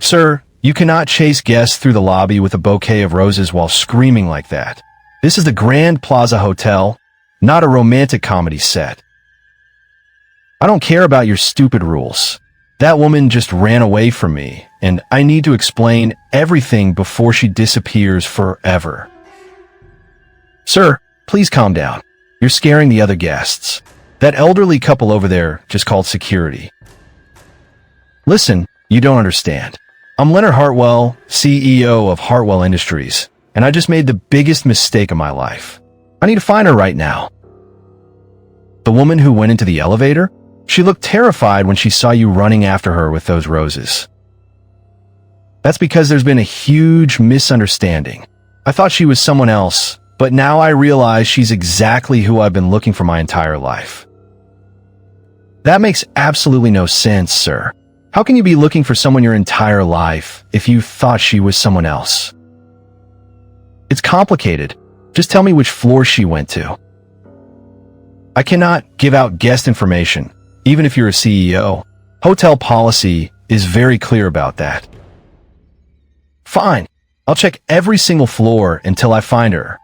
Sir, you cannot chase guests through the lobby with a bouquet of roses while screaming like that. This is the Grand Plaza Hotel, not a romantic comedy set. I don't care about your stupid rules. That woman just ran away from me, and I need to explain everything before she disappears forever. Sir, please calm down. You're scaring the other guests. That elderly couple over there just called security. Listen, you don't understand. I'm Leonard Hartwell, CEO of Hartwell Industries, and I just made the biggest mistake of my life. I need to find her right now. The woman who went into the elevator? She looked terrified when she saw you running after her with those roses. That's because there's been a huge misunderstanding. I thought she was someone else, but now I realize she's exactly who I've been looking for my entire life. That makes absolutely no sense, sir. How can you be looking for someone your entire life if you thought she was someone else? It's complicated. Just tell me which floor she went to. I cannot give out guest information, even if you're a CEO. Hotel policy is very clear about that. Fine. I'll check every single floor until I find her.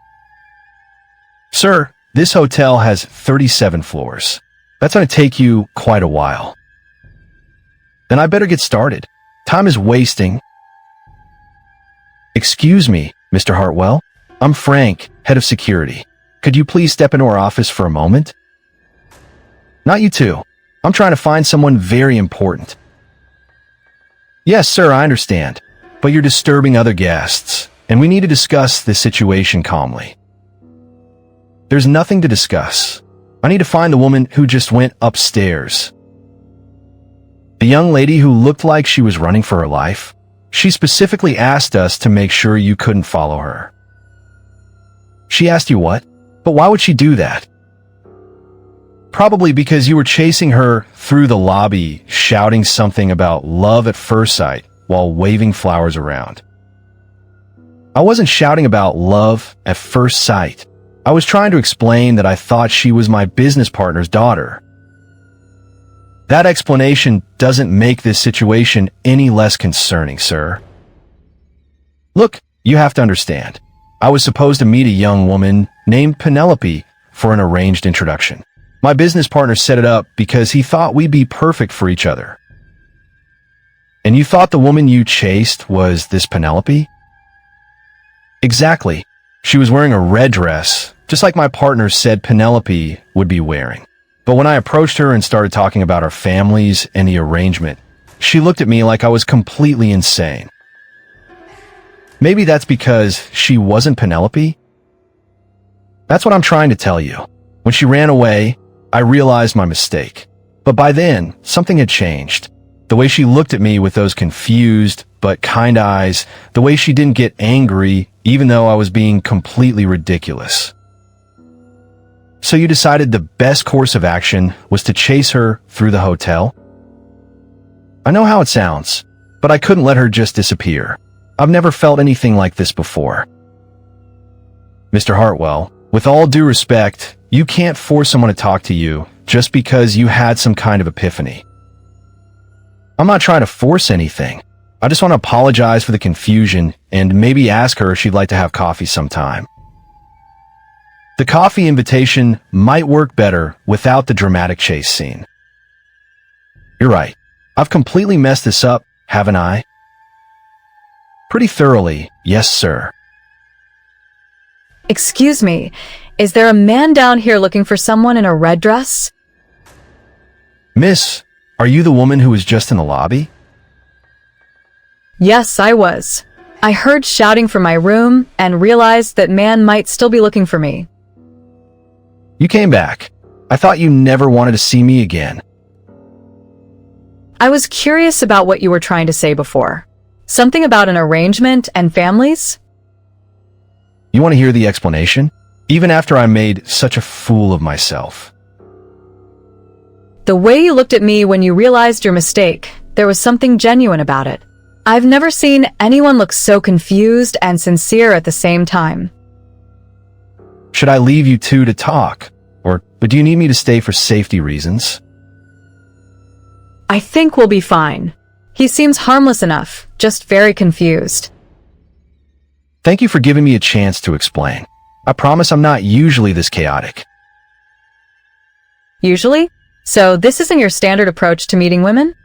Sir, this hotel has 37 floors. That's going to take you quite a while. Then I better get started. Time is wasting. Excuse me, Mr. Hartwell. I'm Frank, head of security. Could you please step into our office for a moment? Not you two. I'm trying to find someone very important. Yes, sir, I understand. But you're disturbing other guests, and we need to discuss this situation calmly. There's nothing to discuss. I need to find the woman who just went upstairs. The young lady who looked like she was running for her life. She specifically asked us to make sure you couldn't follow her. She asked you what? But why would she do that? Probably because you were chasing her through the lobby, shouting something about love at first sight while waving flowers around. I wasn't shouting about love at first sight. I was trying to explain that I thought she was my business partner's daughter. That explanation doesn't make this situation any less concerning, sir. Look, you have to understand. I was supposed to meet a young woman named Penelope for an arranged introduction. My business partner set it up because he thought we'd be perfect for each other. And you thought the woman you chased was this Penelope? Exactly. She was wearing a red dress, just like my partner said Penelope would be wearing. But when I approached her and started talking about our families and the arrangement, she looked at me like I was completely insane. Maybe that's because she wasn't Penelope? That's what I'm trying to tell you. When she ran away, I realized my mistake. But by then, something had changed. The way she looked at me with those confused but kind eyes, the way she didn't get angry even though I was being completely ridiculous. So you decided the best course of action was to chase her through the hotel? I know how it sounds, but I couldn't let her just disappear. I've never felt anything like this before. Mr. Hartwell, with all due respect, you can't force someone to talk to you just because you had some kind of epiphany. I'm not trying to force anything. I just want to apologize for the confusion and maybe ask her if she'd like to have coffee sometime. The coffee invitation might work better without the dramatic chase scene. You're right. I've completely messed this up, haven't I? Pretty thoroughly, yes, sir. Excuse me, is there a man down here looking for someone in a red dress? Miss, are you the woman who was just in the lobby? Yes, I was. I heard shouting from my room and realized that man might still be looking for me. You came back. I thought you never wanted to see me again. I was curious about what you were trying to say before. Something about an arrangement and families? You want to hear the explanation? Even after I made such a fool of myself. The way you looked at me when you realized your mistake, there was something genuine about it. I've never seen anyone look so confused and sincere at the same time. Should I leave you two to talk? But do you need me to stay for safety reasons? I think we'll be fine. He seems harmless enough, just very confused. Thank you for giving me a chance to explain. I promise I'm not usually this chaotic. Usually? So this isn't your standard approach to meeting women?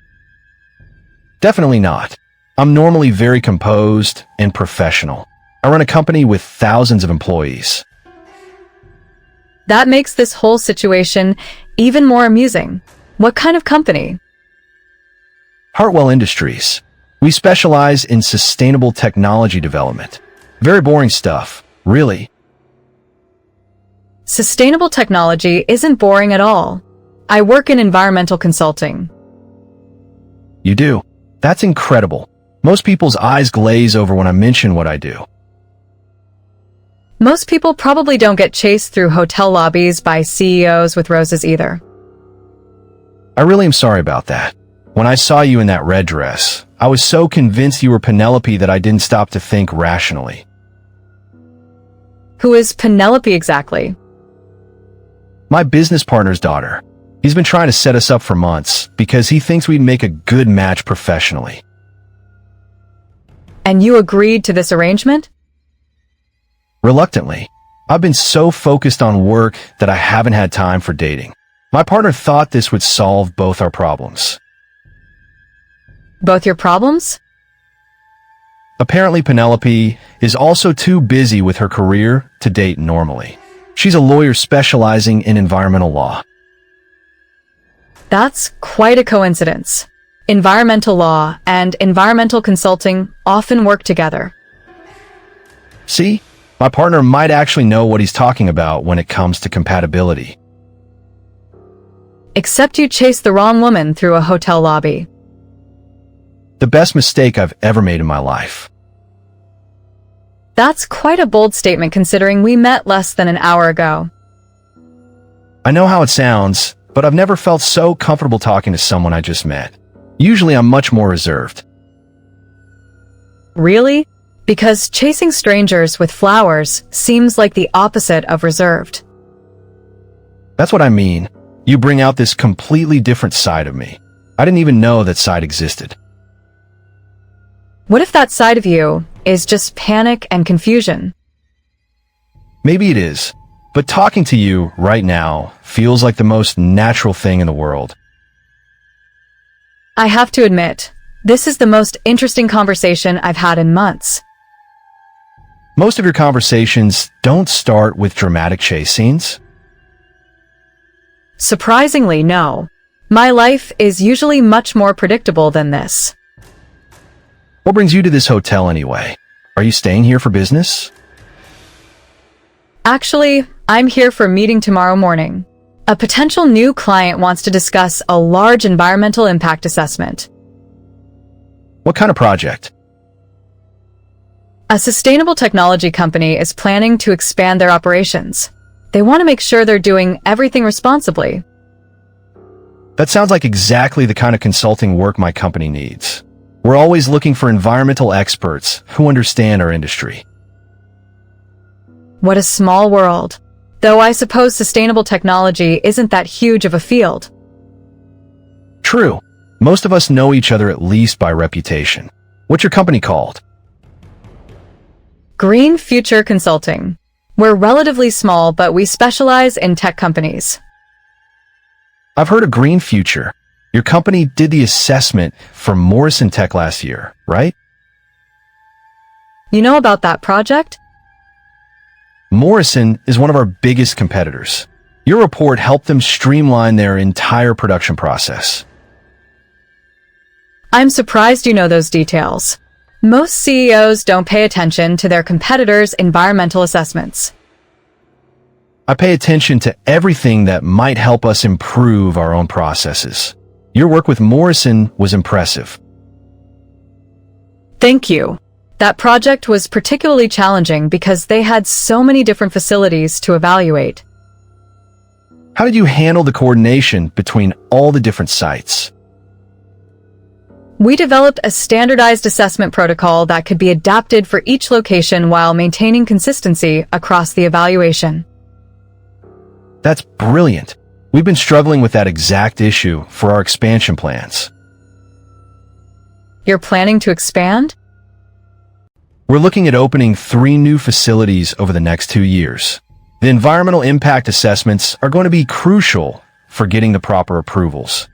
Definitely not. I'm normally very composed and professional. I run a company with thousands of employees. That makes this whole situation even more amusing. What kind of company? Hartwell Industries. We specialize in sustainable technology development. Very boring stuff, really. Sustainable technology isn't boring at all. I work in environmental consulting. You do? That's incredible. Most people's eyes glaze over when I mention what I do. Most people probably don't get chased through hotel lobbies by CEOs with roses either. I really am sorry about that. When I saw you in that red dress, I was so convinced you were Penelope that I didn't stop to think rationally. Who is Penelope exactly? My business partner's daughter. He's been trying to set us up for months because he thinks we'd make a good match professionally. And you agreed to this arrangement? Reluctantly. I've been so focused on work that I haven't had time for dating. My partner thought this would solve both our problems. Both your problems? Apparently Penelope is also too busy with her career to date normally. She's a lawyer specializing in environmental law. That's quite a coincidence. Environmental law and environmental consulting often work together. See? My partner might actually know what he's talking about when it comes to compatibility. Except you chased the wrong woman through a hotel lobby. The best mistake I've ever made in my life. That's quite a bold statement considering we met less than an hour ago. I know how it sounds, but I've never felt so comfortable talking to someone I just met. Usually I'm much more reserved. Really? Because chasing strangers with flowers seems like the opposite of reserved. That's what I mean. You bring out this completely different side of me. I didn't even know that side existed. What if that side of you is just panic and confusion? Maybe it is, but talking to you right now feels like the most natural thing in the world. I have to admit, this is the most interesting conversation I've had in months. Most of your conversations don't start with dramatic chase scenes. Surprisingly, no. My life is usually much more predictable than this. What brings you to this hotel anyway? Are you staying here for business? Actually, I'm here for a meeting tomorrow morning. A potential new client wants to discuss a large environmental impact assessment. What kind of project? A sustainable technology company is planning to expand their operations. They want to make sure they're doing everything responsibly. That sounds like exactly the kind of consulting work my company needs. We're always looking for environmental experts who understand our industry. What a small world. Though I suppose sustainable technology isn't that huge of a field. True. Most of us know each other at least by reputation. What's your company called? Green Future Consulting. We're relatively small, but we specialize in tech companies. I've heard of Green Future. Your company did the assessment for Morrison Tech last year, right? You know about that project? Morrison is one of our biggest competitors. Your report helped them streamline their entire production process. I'm surprised you know those details. Most CEOs don't pay attention to their competitors' environmental assessments. I pay attention to everything that might help us improve our own processes. Your work with Morrison was impressive. Thank you. That project was particularly challenging because they had so many different facilities to evaluate. How did you handle the coordination between all the different sites? We developed a standardized assessment protocol that could be adapted for each location while maintaining consistency across the evaluation. That's brilliant. We've been struggling with that exact issue for our expansion plans. You're planning to expand? We're looking at opening 3 new facilities over the next 2 years. The environmental impact assessments are going to be crucial for getting the proper approvals.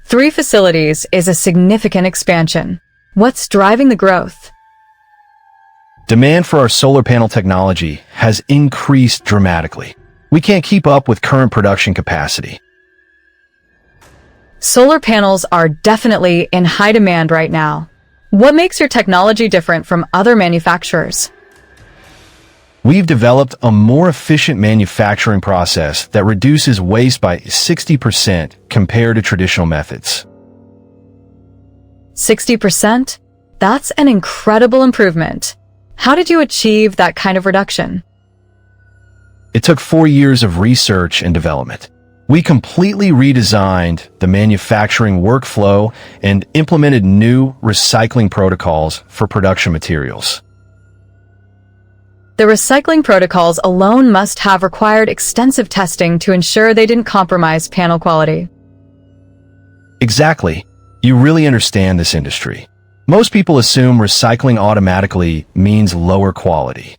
3 facilities is a significant expansion. What's driving the growth? Demand for our solar panel technology has increased dramatically. We can't keep up with current production capacity. Solar panels are definitely in high demand right now. What makes your technology different from other manufacturers? We've developed a more efficient manufacturing process that reduces waste by 60% compared to traditional methods. 60%? That's an incredible improvement. How did you achieve that kind of reduction? It took 4 years of research and development. We completely redesigned the manufacturing workflow and implemented new recycling protocols for production materials. The recycling protocols alone must have required extensive testing to ensure they didn't compromise panel quality. Exactly. You really understand this industry. Most people assume recycling automatically means lower quality.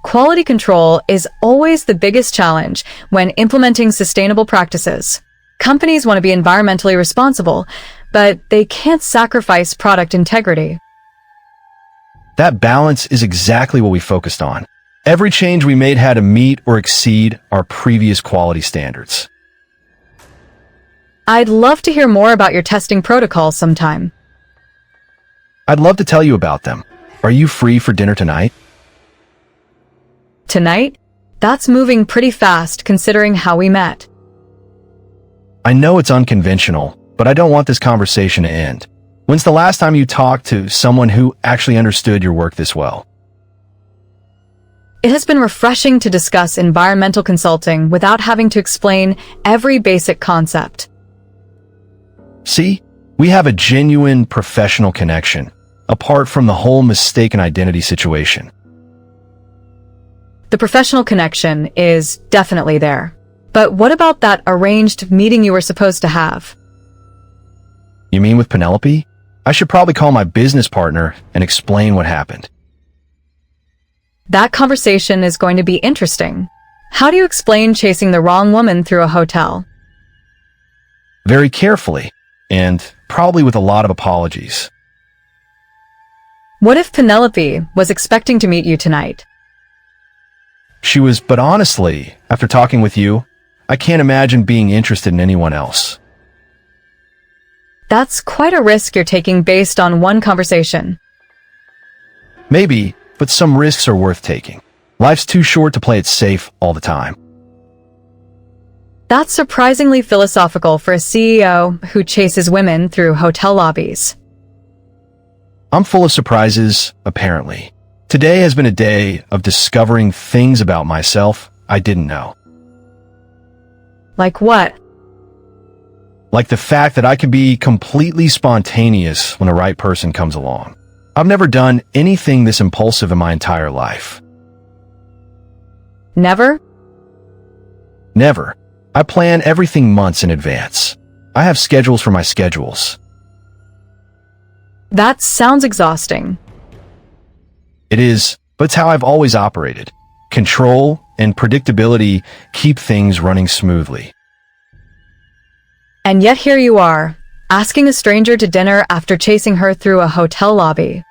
Quality control is always the biggest challenge when implementing sustainable practices. Companies want to be environmentally responsible, but they can't sacrifice product integrity. That balance is exactly what we focused on. Every change we made had to meet or exceed our previous quality standards. I'd love to hear more about your testing protocols sometime. I'd love to tell you about them. Are you free for dinner tonight? Tonight? That's moving pretty fast considering how we met. I know it's unconventional, but I don't want this conversation to end. When's the last time you talked to someone who actually understood your work this well? It has been refreshing to discuss environmental consulting without having to explain every basic concept. See, we have a genuine professional connection, apart from the whole mistaken identity situation. The professional connection is definitely there. But what about that arranged meeting you were supposed to have? You mean with Penelope? I should probably call my business partner and explain what happened. That conversation is going to be interesting. How do you explain chasing the wrong woman through a hotel? Very carefully, and probably with a lot of apologies. What if Penelope was expecting to meet you tonight? She was, but honestly, after talking with you, I can't imagine being interested in anyone else. That's quite a risk you're taking based on one conversation. Maybe, but some risks are worth taking. Life's too short to play it safe all the time. That's surprisingly philosophical for a CEO who chases women through hotel lobbies. I'm full of surprises, apparently. Today has been a day of discovering things about myself I didn't know. Like what? Like the fact that I can be completely spontaneous when the right person comes along. I've never done anything this impulsive in my entire life. Never? Never. I plan everything months in advance. I have schedules for my schedules. That sounds exhausting. It is, but it's how I've always operated. Control and predictability keep things running smoothly. And yet here you are, asking a stranger to dinner after chasing her through a hotel lobby.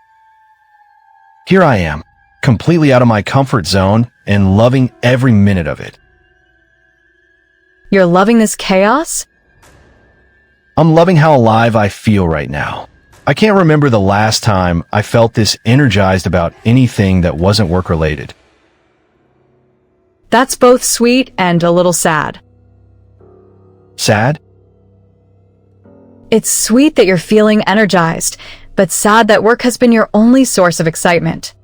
Here I am, completely out of my comfort zone and loving every minute of it. You're loving this chaos? I'm loving how alive I feel right now. I can't remember the last time I felt this energized about anything that wasn't work-related. That's both sweet and a little sad. Sad? It's sweet that you're feeling energized, but sad that work has been your only source of excitement.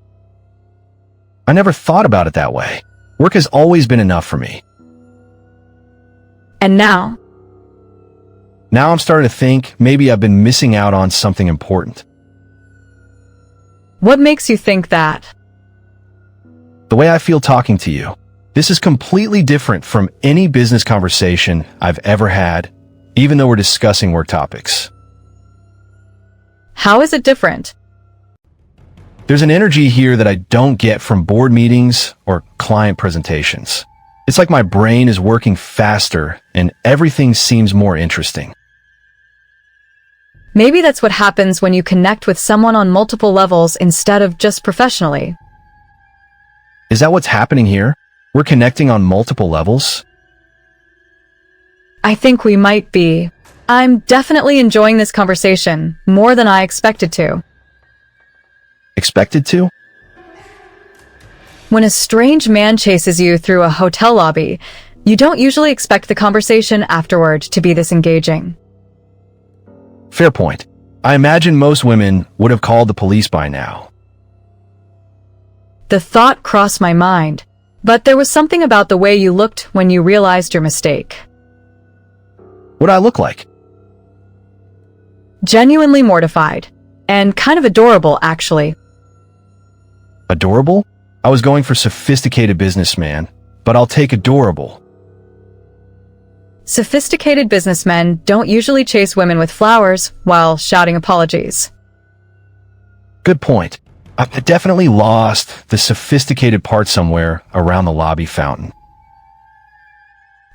I never thought about it that way. Work has always been enough for me. And now? Now I'm starting to think maybe I've been missing out on something important. What makes you think that? The way I feel talking to you. This is completely different from any business conversation I've ever had, even though we're discussing work topics. How is it different? There's an energy here that I don't get from board meetings or client presentations. It's like my brain is working faster and everything seems more interesting. Maybe that's what happens when you connect with someone on multiple levels instead of just professionally. Is that what's happening here? We're connecting on multiple levels? I think we might be. I'm definitely enjoying this conversation more than I expected to. Expected to? When a strange man chases you through a hotel lobby, you don't usually expect the conversation afterward to be this engaging. Fair point. I imagine most women would have called the police by now. The thought crossed my mind, but there was something about the way you looked when you realized your mistake. What do I look like? Genuinely mortified, and kind of adorable, actually. Adorable? I was going for sophisticated businessman, but I'll take adorable. Sophisticated businessmen don't usually chase women with flowers while shouting apologies. Good point. I definitely lost the sophisticated part somewhere around the lobby fountain.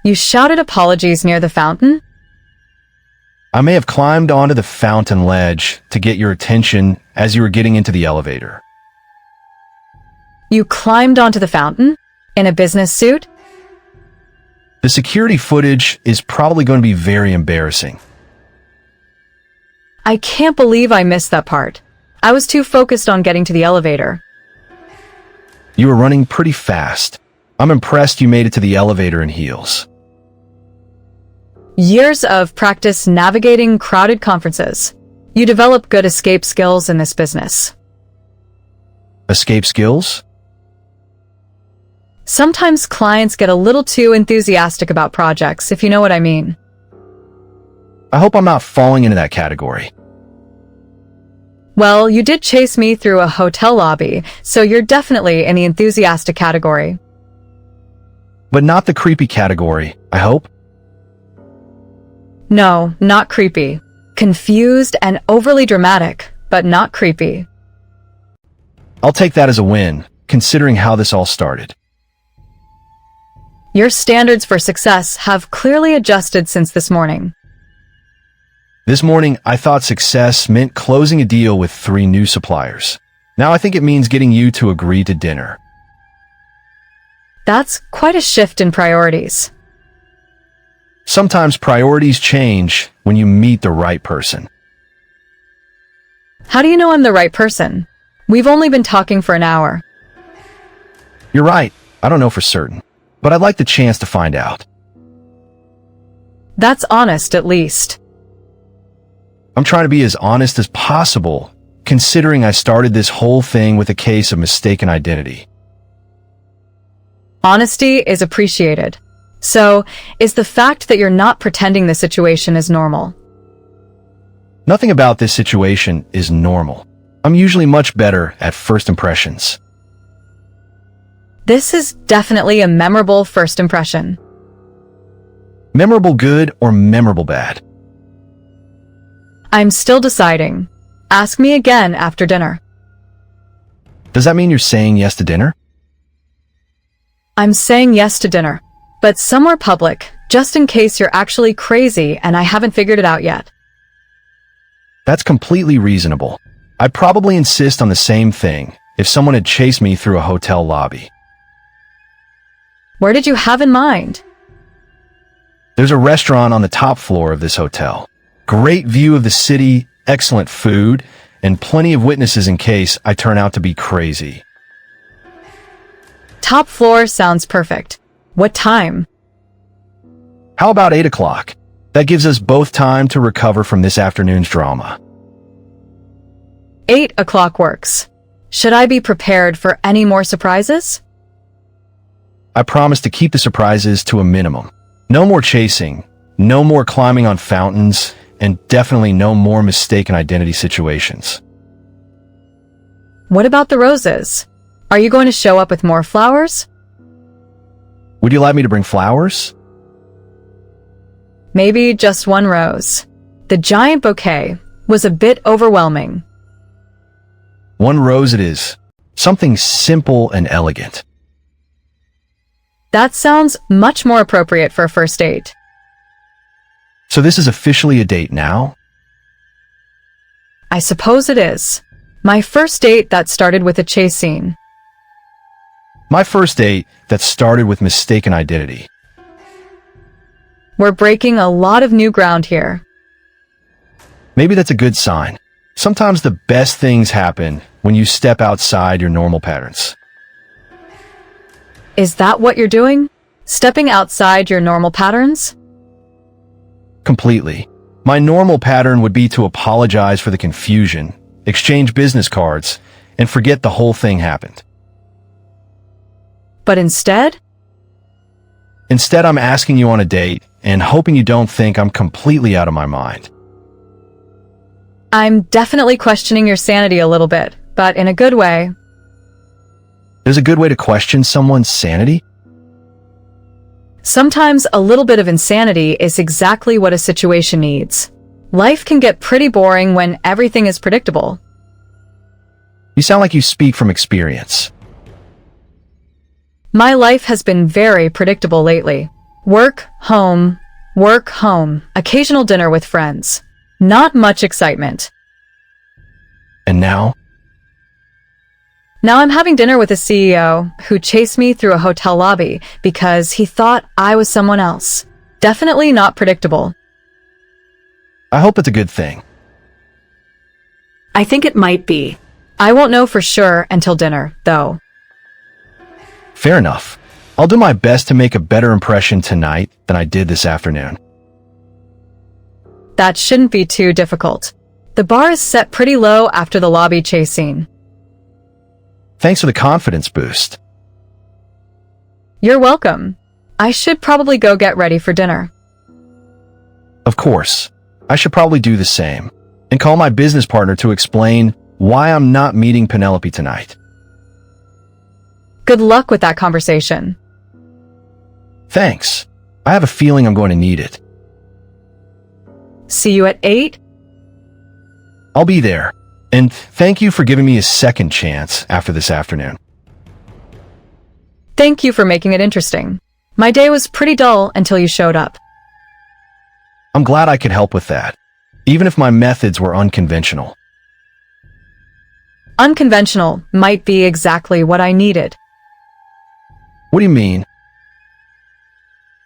You shouted apologies near the fountain? I may have climbed onto the fountain ledge to get your attention as you were getting into the elevator. You climbed onto the fountain? In a business suit? The security footage is probably going to be very embarrassing. I can't believe I missed that part. I was too focused on getting to the elevator. You were running pretty fast. I'm impressed you made it to the elevator in heels. Years of practice navigating crowded conferences. You develop good escape skills in this business. Escape skills? Sometimes clients get a little too enthusiastic about projects, if you know what I mean. I hope I'm not falling into that category. Well, you did chase me through a hotel lobby, so you're definitely in the enthusiastic category. But not the creepy category, I hope. No, not creepy. Confused and overly dramatic, but not creepy. I'll take that as a win, considering how this all started. Your standards for success have clearly adjusted since this morning. This morning, I thought success meant closing a deal with 3 new suppliers. Now I think it means getting you to agree to dinner. That's quite a shift in priorities. Sometimes priorities change when you meet the right person. How do you know I'm the right person? We've only been talking for an hour. You're right, I don't know for certain, but I'd like the chance to find out. That's honest, at least. I'm trying to be as honest as possible, considering I started this whole thing with a case of mistaken identity. Honesty is appreciated. So, is the fact that you're not pretending the situation is normal? Nothing about this situation is normal. I'm usually much better at first impressions. This is definitely a memorable first impression. Memorable good or memorable bad? I'm still deciding. Ask me again after dinner. Does that mean you're saying yes to dinner? I'm saying yes to dinner, but somewhere public, just in case you're actually crazy and I haven't figured it out yet. That's completely reasonable. I'd probably insist on the same thing if someone had chased me through a hotel lobby. Where did you have in mind? There's a restaurant on the top floor of this hotel. Great view of the city, excellent food, and plenty of witnesses in case I turn out to be crazy. Top floor sounds perfect. What time? How about 8 o'clock? That gives us both time to recover from this afternoon's drama. 8 o'clock works. Should I be prepared for any more surprises? I promise to keep the surprises to a minimum. No more chasing, no more climbing on fountains, and definitely no more mistaken identity situations. What about the roses? Are you going to show up with more flowers? Would you like me to bring flowers? maybe just one rose. The giant bouquet was a bit overwhelming. One rose it is. Something simple and elegant. That sounds much more appropriate for a first date. So this is officially a date now? I suppose it is. My first date that started with a chase scene. My first date that started with mistaken identity. We're breaking a lot of new ground here. Maybe that's a good sign. Sometimes the best things happen when you step outside your normal patterns. Is that what you're doing? Stepping outside your normal patterns? Completely. My normal pattern would be to apologize for the confusion, exchange business cards, and forget the whole thing happened. But instead, I'm asking you on a date and hoping you don't think I'm completely out of my mind. I'm definitely questioning your sanity a little bit, but in a good way. There's a good way to question someone's sanity? Sometimes a little bit of insanity is exactly what a situation needs. Life can get pretty boring when everything is predictable. You sound like you speak from experience. My life has been very predictable lately. Work, home, occasional dinner with friends. Not much excitement. And now? Now I'm having dinner with a CEO who chased me through a hotel lobby because he thought I was someone else. Definitely not predictable. I hope it's a good thing. I think it might be. I won't know for sure until dinner, though. Fair enough. I'll do my best to make a better impression tonight than I did this afternoon. That shouldn't be too difficult. The bar is set pretty low after the lobby chase scene. Thanks for the confidence boost. You're welcome. I should probably go get ready for dinner. Of course. I should probably do the same and call my business partner to explain why I'm not meeting Penelope tonight. Good luck with that conversation. Thanks. I have a feeling I'm going to need it. See you at 8? I'll be there. And thank you for giving me a second chance after this afternoon. Thank you for making it interesting. My day was pretty dull until you showed up. I'm glad I could help with that, even if my methods were unconventional. Unconventional might be exactly what I needed. What do you mean?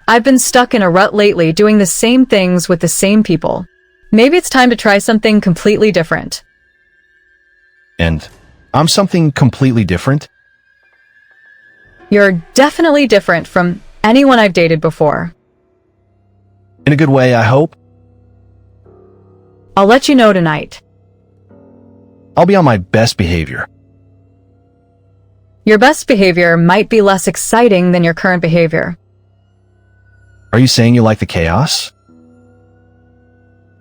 I've been stuck in a rut lately doing the same things with the same people. Maybe it's time to try something completely different. And I'm something completely different? You're definitely different from anyone I've dated before. In a good way, I hope. I'll let you know tonight. I'll be on my best behavior. Your best behavior might be less exciting than your current behavior. Are you saying you like the chaos?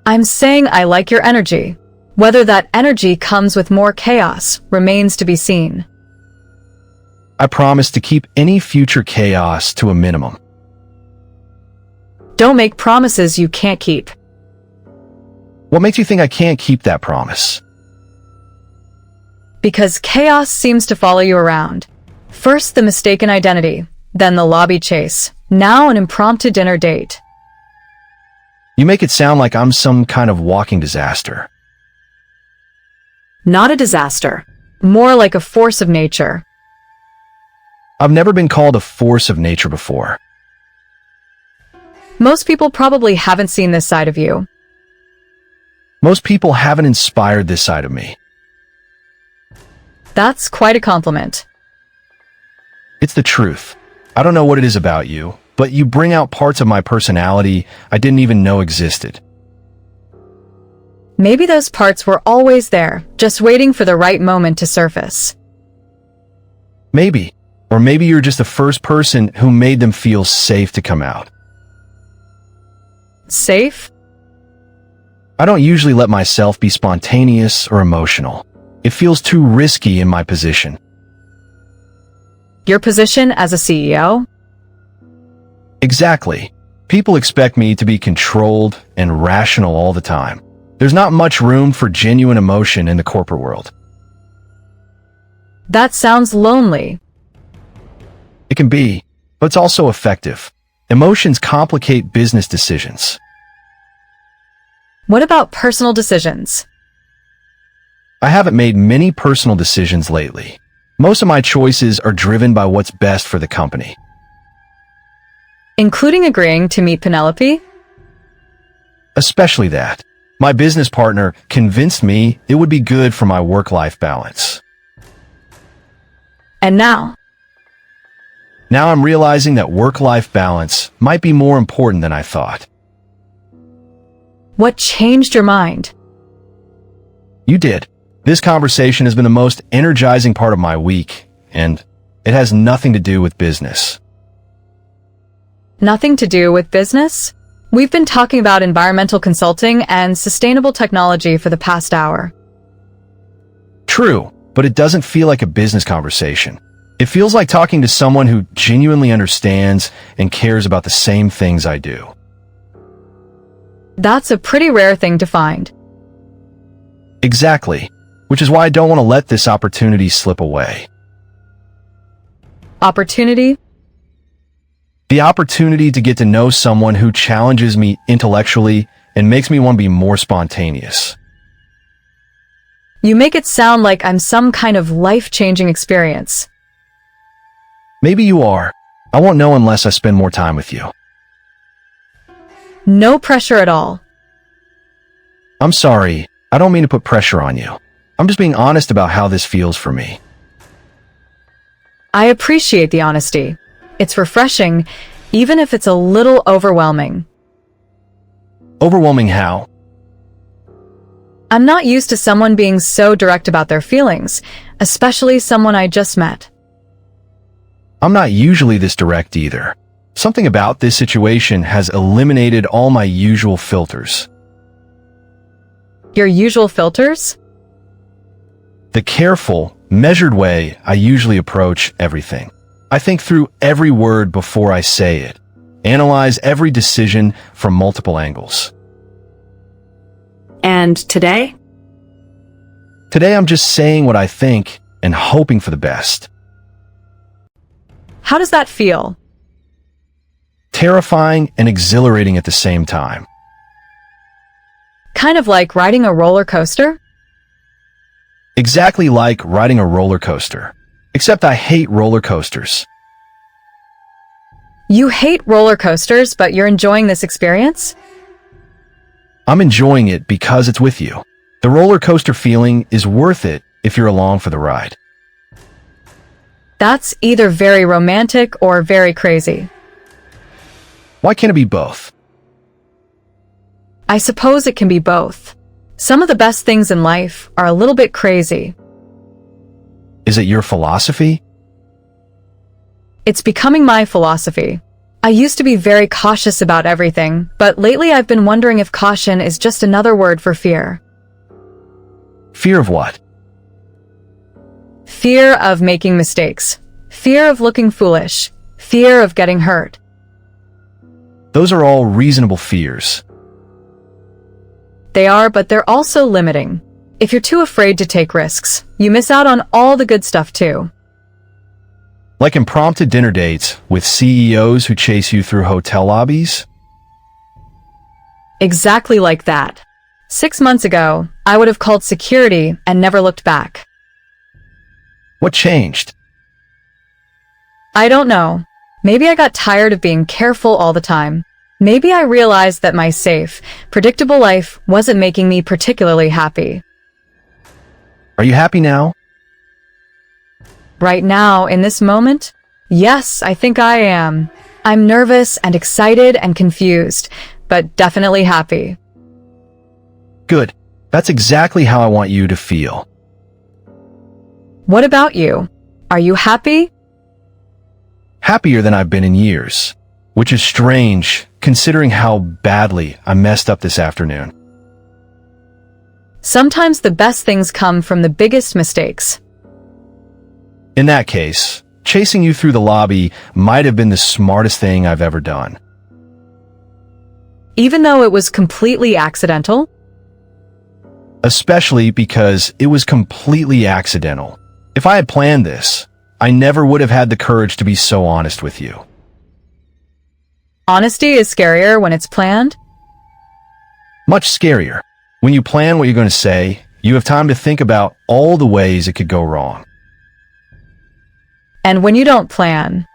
I'm saying I like your energy. Whether that energy comes with more chaos remains to be seen. I promise to keep any future chaos to a minimum. Don't make promises you can't keep. What makes you think I can't keep that promise? Because chaos seems to follow you around. First the mistaken identity, then the lobby chase, now an impromptu dinner date. You make it sound like I'm some kind of walking disaster. Not a disaster, more like a force of nature. I've never been called a force of nature before. Most people probably haven't seen this side of you. Most people haven't inspired this side of me. That's quite a compliment. It's the truth. I don't know what it is about you, but you bring out parts of my personality I didn't even know existed. Maybe those parts were always there, just waiting for the right moment to surface. Maybe. Or maybe you're just the first person who made them feel safe to come out. Safe? I don't usually let myself be spontaneous or emotional. It feels too risky in my position. Your position as a CEO? Exactly. People expect me to be controlled and rational all the time. There's not much room for genuine emotion in the corporate world. That sounds lonely. It can be, but it's also effective. Emotions complicate business decisions. What about personal decisions? I haven't made many personal decisions lately. Most of my choices are driven by what's best for the company. Including agreeing to meet Penelope? Especially that. My business partner convinced me it would be good for my work-life balance. And now? Now I'm realizing that work-life balance might be more important than I thought. What changed your mind? You did. This conversation has been the most energizing part of my week, and it has nothing to do with business. Nothing to do with business? We've been talking about environmental consulting and sustainable technology for the past hour. True, but it doesn't feel like a business conversation. It feels like talking to someone who genuinely understands and cares about the same things I do. That's a pretty rare thing to find. Exactly, which is why I don't want to let this opportunity slip away. Opportunity? The opportunity to get to know someone who challenges me intellectually and makes me want to be more spontaneous. You make it sound like I'm some kind of life-changing experience. Maybe you are. I won't know unless I spend more time with you. No pressure at all. I'm sorry. I don't mean to put pressure on you. I'm just being honest about how this feels for me. I appreciate the honesty. It's refreshing, even if it's a little overwhelming. Overwhelming how? I'm not used to someone being so direct about their feelings, especially someone I just met. I'm not usually this direct either. Something about this situation has eliminated all my usual filters. Your usual filters? The careful, measured way I usually approach everything. I think through every word before I say it. Analyze every decision from multiple angles. And today? Today I'm just saying what I think and hoping for the best. How does that feel? Terrifying and exhilarating at the same time. Kind of like riding a roller coaster? Exactly like riding a roller coaster. Except I hate roller coasters. You hate roller coasters, but you're enjoying this experience? I'm enjoying it because it's with you. The roller coaster feeling is worth it if you're along for the ride. That's either very romantic or very crazy. Why can't it be both? I suppose it can be both. Some of the best things in life are a little bit crazy. Is it your philosophy? It's becoming my philosophy. I used to be very cautious about everything, but lately I've been wondering if caution is just another word for fear. Fear of what? Fear of making mistakes. Fear of looking foolish. Fear of getting hurt. Those are all reasonable fears. They are, but they're also limiting. If you're too afraid to take risks, you miss out on all the good stuff too. Like impromptu dinner dates with CEOs who chase you through hotel lobbies? Exactly like that. 6 months ago, I would have called security and never looked back. What changed? I don't know. Maybe I got tired of being careful all the time. Maybe I realized that my safe, predictable life wasn't making me particularly happy. Are you happy now? Right now, in this moment? Yes, I think I am. I'm nervous and excited and confused, but definitely happy. Good. That's exactly how I want you to feel. What about you? Are you happy? Happier than I've been in years. Which is strange, considering how badly I messed up this afternoon. Sometimes the best things come from the biggest mistakes. In that case, chasing you through the lobby might have been the smartest thing I've ever done. even though it was completely accidental? Especially because it was completely accidental. If I had planned this, I never would have had the courage to be so honest with you. Honesty is scarier when it's planned? Much scarier. When you plan what you're going to say, you have time to think about all the ways it could go wrong. And when you don't plan,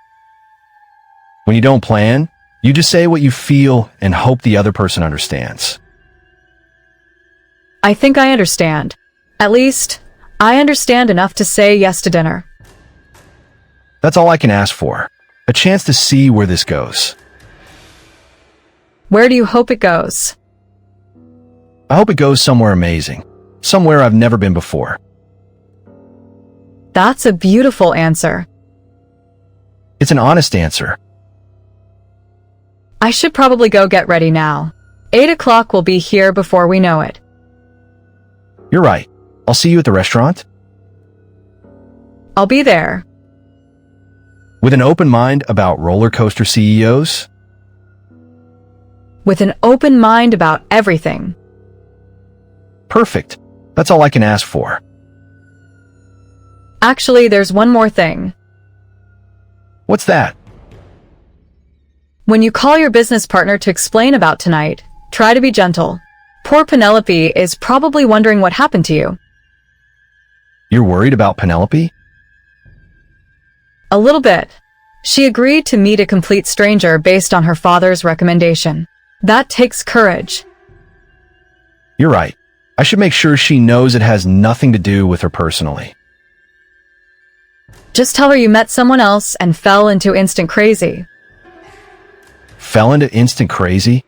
When you don't plan, you just say what you feel and hope the other person understands. I think I understand. At least, I understand enough to say yes to dinner. That's all I can ask for. A chance to see where this goes. Where do you hope it goes? I hope it goes somewhere amazing. Somewhere I've never been before. That's a beautiful answer. It's an honest answer. I should probably go get ready now. 8 o'clock will be here before we know it. You're right. I'll see you at the restaurant. I'll be there. With an open mind about roller coaster CEOs. With an open mind about everything. Perfect. That's all I can ask for. Actually, there's one more thing. What's that? When you call your business partner to explain about tonight, try to be gentle. Poor Penelope is probably wondering what happened to you. You're worried about Penelope? A little bit. She agreed to meet a complete stranger based on her father's recommendation. That takes courage. You're right. I should make sure she knows it has nothing to do with her personally. Just tell her you met someone else and fell into instant crazy. Fell into instant crazy?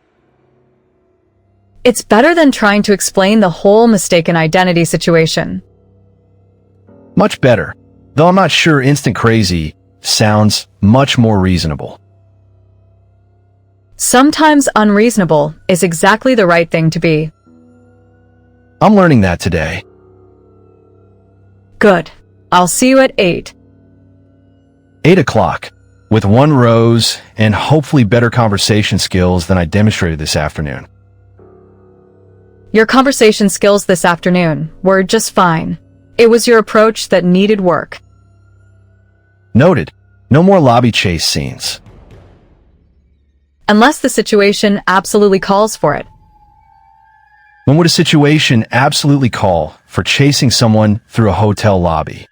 It's better than trying to explain the whole mistaken identity situation. Much better. Though I'm not sure instant crazy sounds much more reasonable. Sometimes unreasonable is exactly the right thing to be. I'm learning that today. Good. I'll see you at 8. 8 o'clock. With one rose and hopefully better conversation skills than I demonstrated this afternoon. Your conversation skills this afternoon were just fine. It was your approach that needed work. Noted. No more lobby chase scenes. Unless the situation absolutely calls for it. When would a situation absolutely call for chasing someone through a hotel lobby?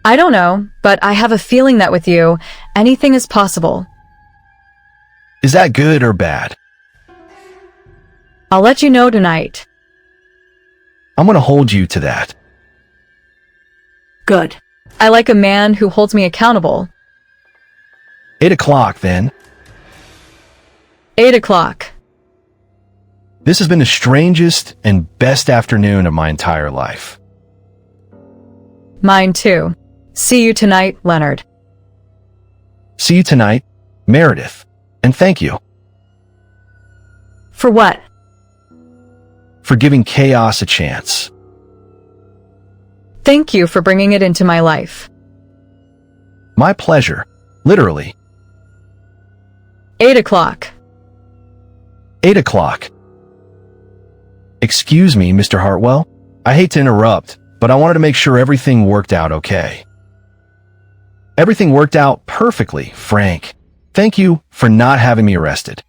I don't know, but I have a feeling that with you, anything is possible. Is that good or bad? I'll let you know tonight. I'm going to hold you to that. Good. I like a man who holds me accountable. 8 o'clock, then. 8 o'clock. This has been the strangest and best afternoon of my entire life. Mine too. See you tonight, Leonard. See you tonight, Meredith. And thank you For what? for giving chaos a chance. Thank you for bringing it into my life. My pleasure. Literally. 8 o'clock. 8 o'clock. Excuse me, Mr. Hartwell. I hate to interrupt, but I wanted to make sure everything worked out okay. Everything worked out perfectly, Frank. Thank you for not having me arrested.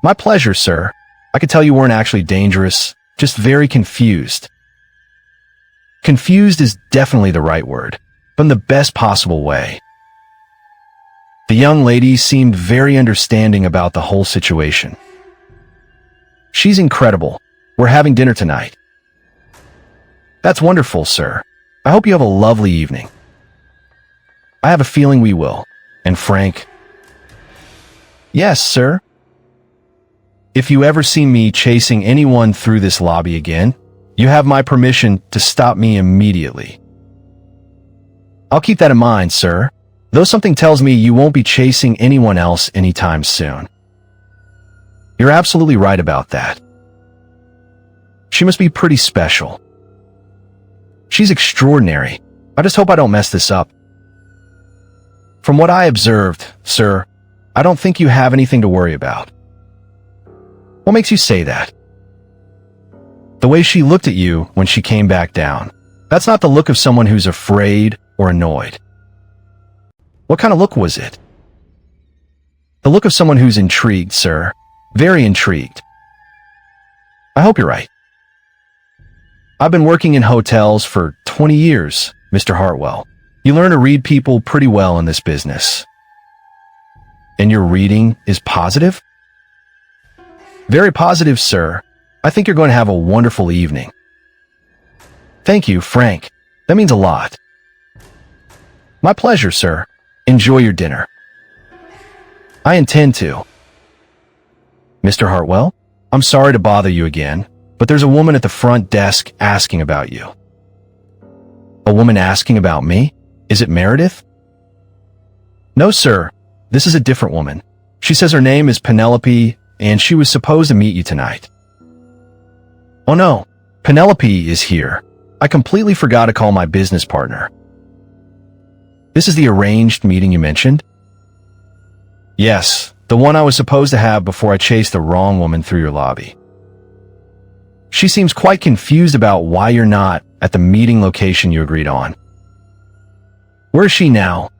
My pleasure, sir. I could tell you weren't actually dangerous, just very confused. Confused is definitely the right word, but in the best possible way. The young lady seemed very understanding about the whole situation. She's incredible. We're having dinner tonight. That's wonderful, sir. I hope you have a lovely evening. I have a feeling we will. And Frank? Yes, sir. If you ever see me chasing anyone through this lobby again, you have my permission to stop me immediately. I'll keep that in mind, sir, though something tells me you won't be chasing anyone else anytime soon. You're absolutely right about that. She must be pretty special. She's extraordinary. I just hope I don't mess this up. From what I observed, sir, I don't think you have anything to worry about. What makes you say that? The way she looked at you when she came back down. That's not the look of someone who's afraid or annoyed. What kind of look was it? The look of someone who's intrigued, sir. Very intrigued. I hope you're right. I've been working in hotels for 20 years, Mr. Hartwell. You learn to read people pretty well in this business. And your reading is positive? Very positive, sir. I think you're going to have a wonderful evening. Thank you, Frank. That means a lot. My pleasure, sir. Enjoy your dinner. I intend to. Mr. Hartwell, I'm sorry to bother you again, but there's a woman at the front desk asking about you. A woman asking about me? Is it Meredith? No, sir. This is a different woman. She says her name is Penelope, and she was supposed to meet you tonight. Oh no, Penelope is here. I completely forgot to call my business partner. This is the arranged meeting you mentioned? Yes, the one I was supposed to have before I chased the wrong woman through your lobby. She seems quite confused about why you're not at the meeting location you agreed on. Where is she now?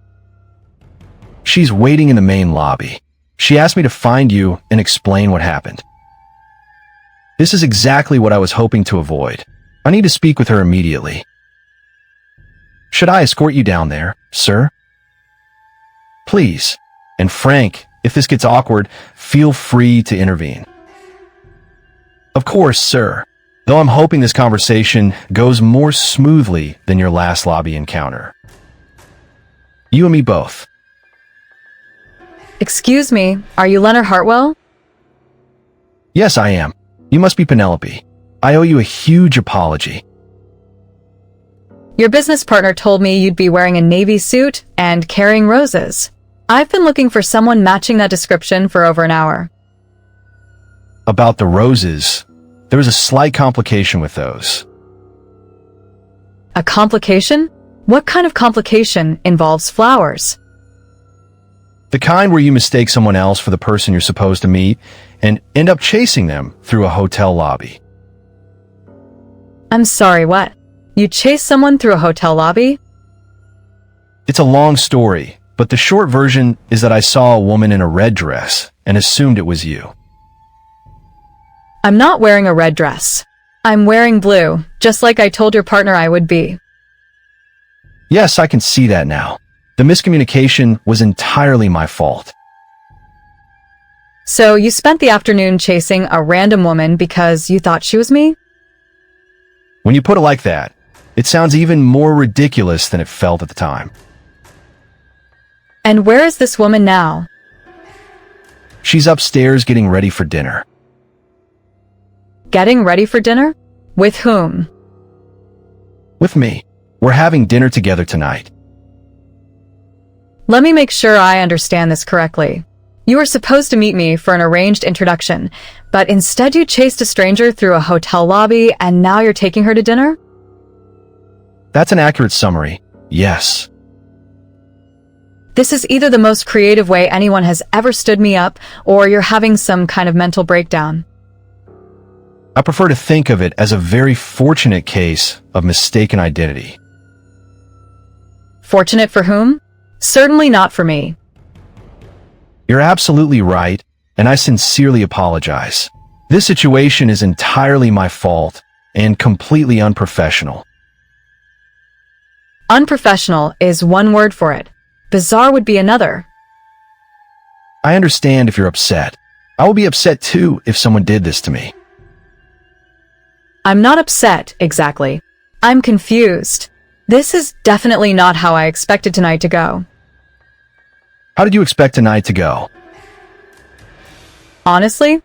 She's waiting in the main lobby. She asked me to find you and explain what happened. This is exactly what I was hoping to avoid. I need to speak with her immediately. Should I escort you down there, sir? Please. And Frank, if this gets awkward, feel free to intervene. Of course, sir. Though I'm hoping this conversation goes more smoothly than your last lobby encounter. You and me both. Excuse me, are you Leonard Hartwell? Yes, I am. You must be Penelope. I owe you a huge apology. Your business partner told me you'd be wearing a navy suit and carrying roses. I've been looking for someone matching that description for over an hour. About the roses, there was a slight complication with those. A complication? What kind of complication involves flowers? The kind where you mistake someone else for the person you're supposed to meet and end up chasing them through a hotel lobby. I'm sorry, what? You chased someone through a hotel lobby? It's a long story, but the short version is that I saw a woman in a red dress and assumed it was you. I'm not wearing a red dress. I'm wearing blue, just like I told your partner I would be. Yes, I can see that now. The miscommunication was entirely my fault. So you spent the afternoon chasing a random woman because you thought she was me? When you put it like that, it sounds even more ridiculous than it felt at the time. And where is this woman now? She's upstairs getting ready for dinner. Getting ready for dinner? With whom? With me. We're having dinner together tonight. Let me make sure I understand this correctly. You were supposed to meet me for an arranged introduction, but instead you chased a stranger through a hotel lobby and now you're taking her to dinner? That's an accurate summary. Yes. This is either the most creative way anyone has ever stood me up, or you're having some kind of mental breakdown. I prefer to think of it as a very fortunate case of mistaken identity. Fortunate for whom? Certainly not for me. You're absolutely right, and I sincerely apologize. This situation is entirely my fault and completely unprofessional. Unprofessional is one word for it. Bizarre would be another. I understand if you're upset. I will be upset too if someone did this to me. I'm not upset, exactly. I'm confused. This is definitely not how I expected tonight to go. How did you expect tonight to go? Honestly,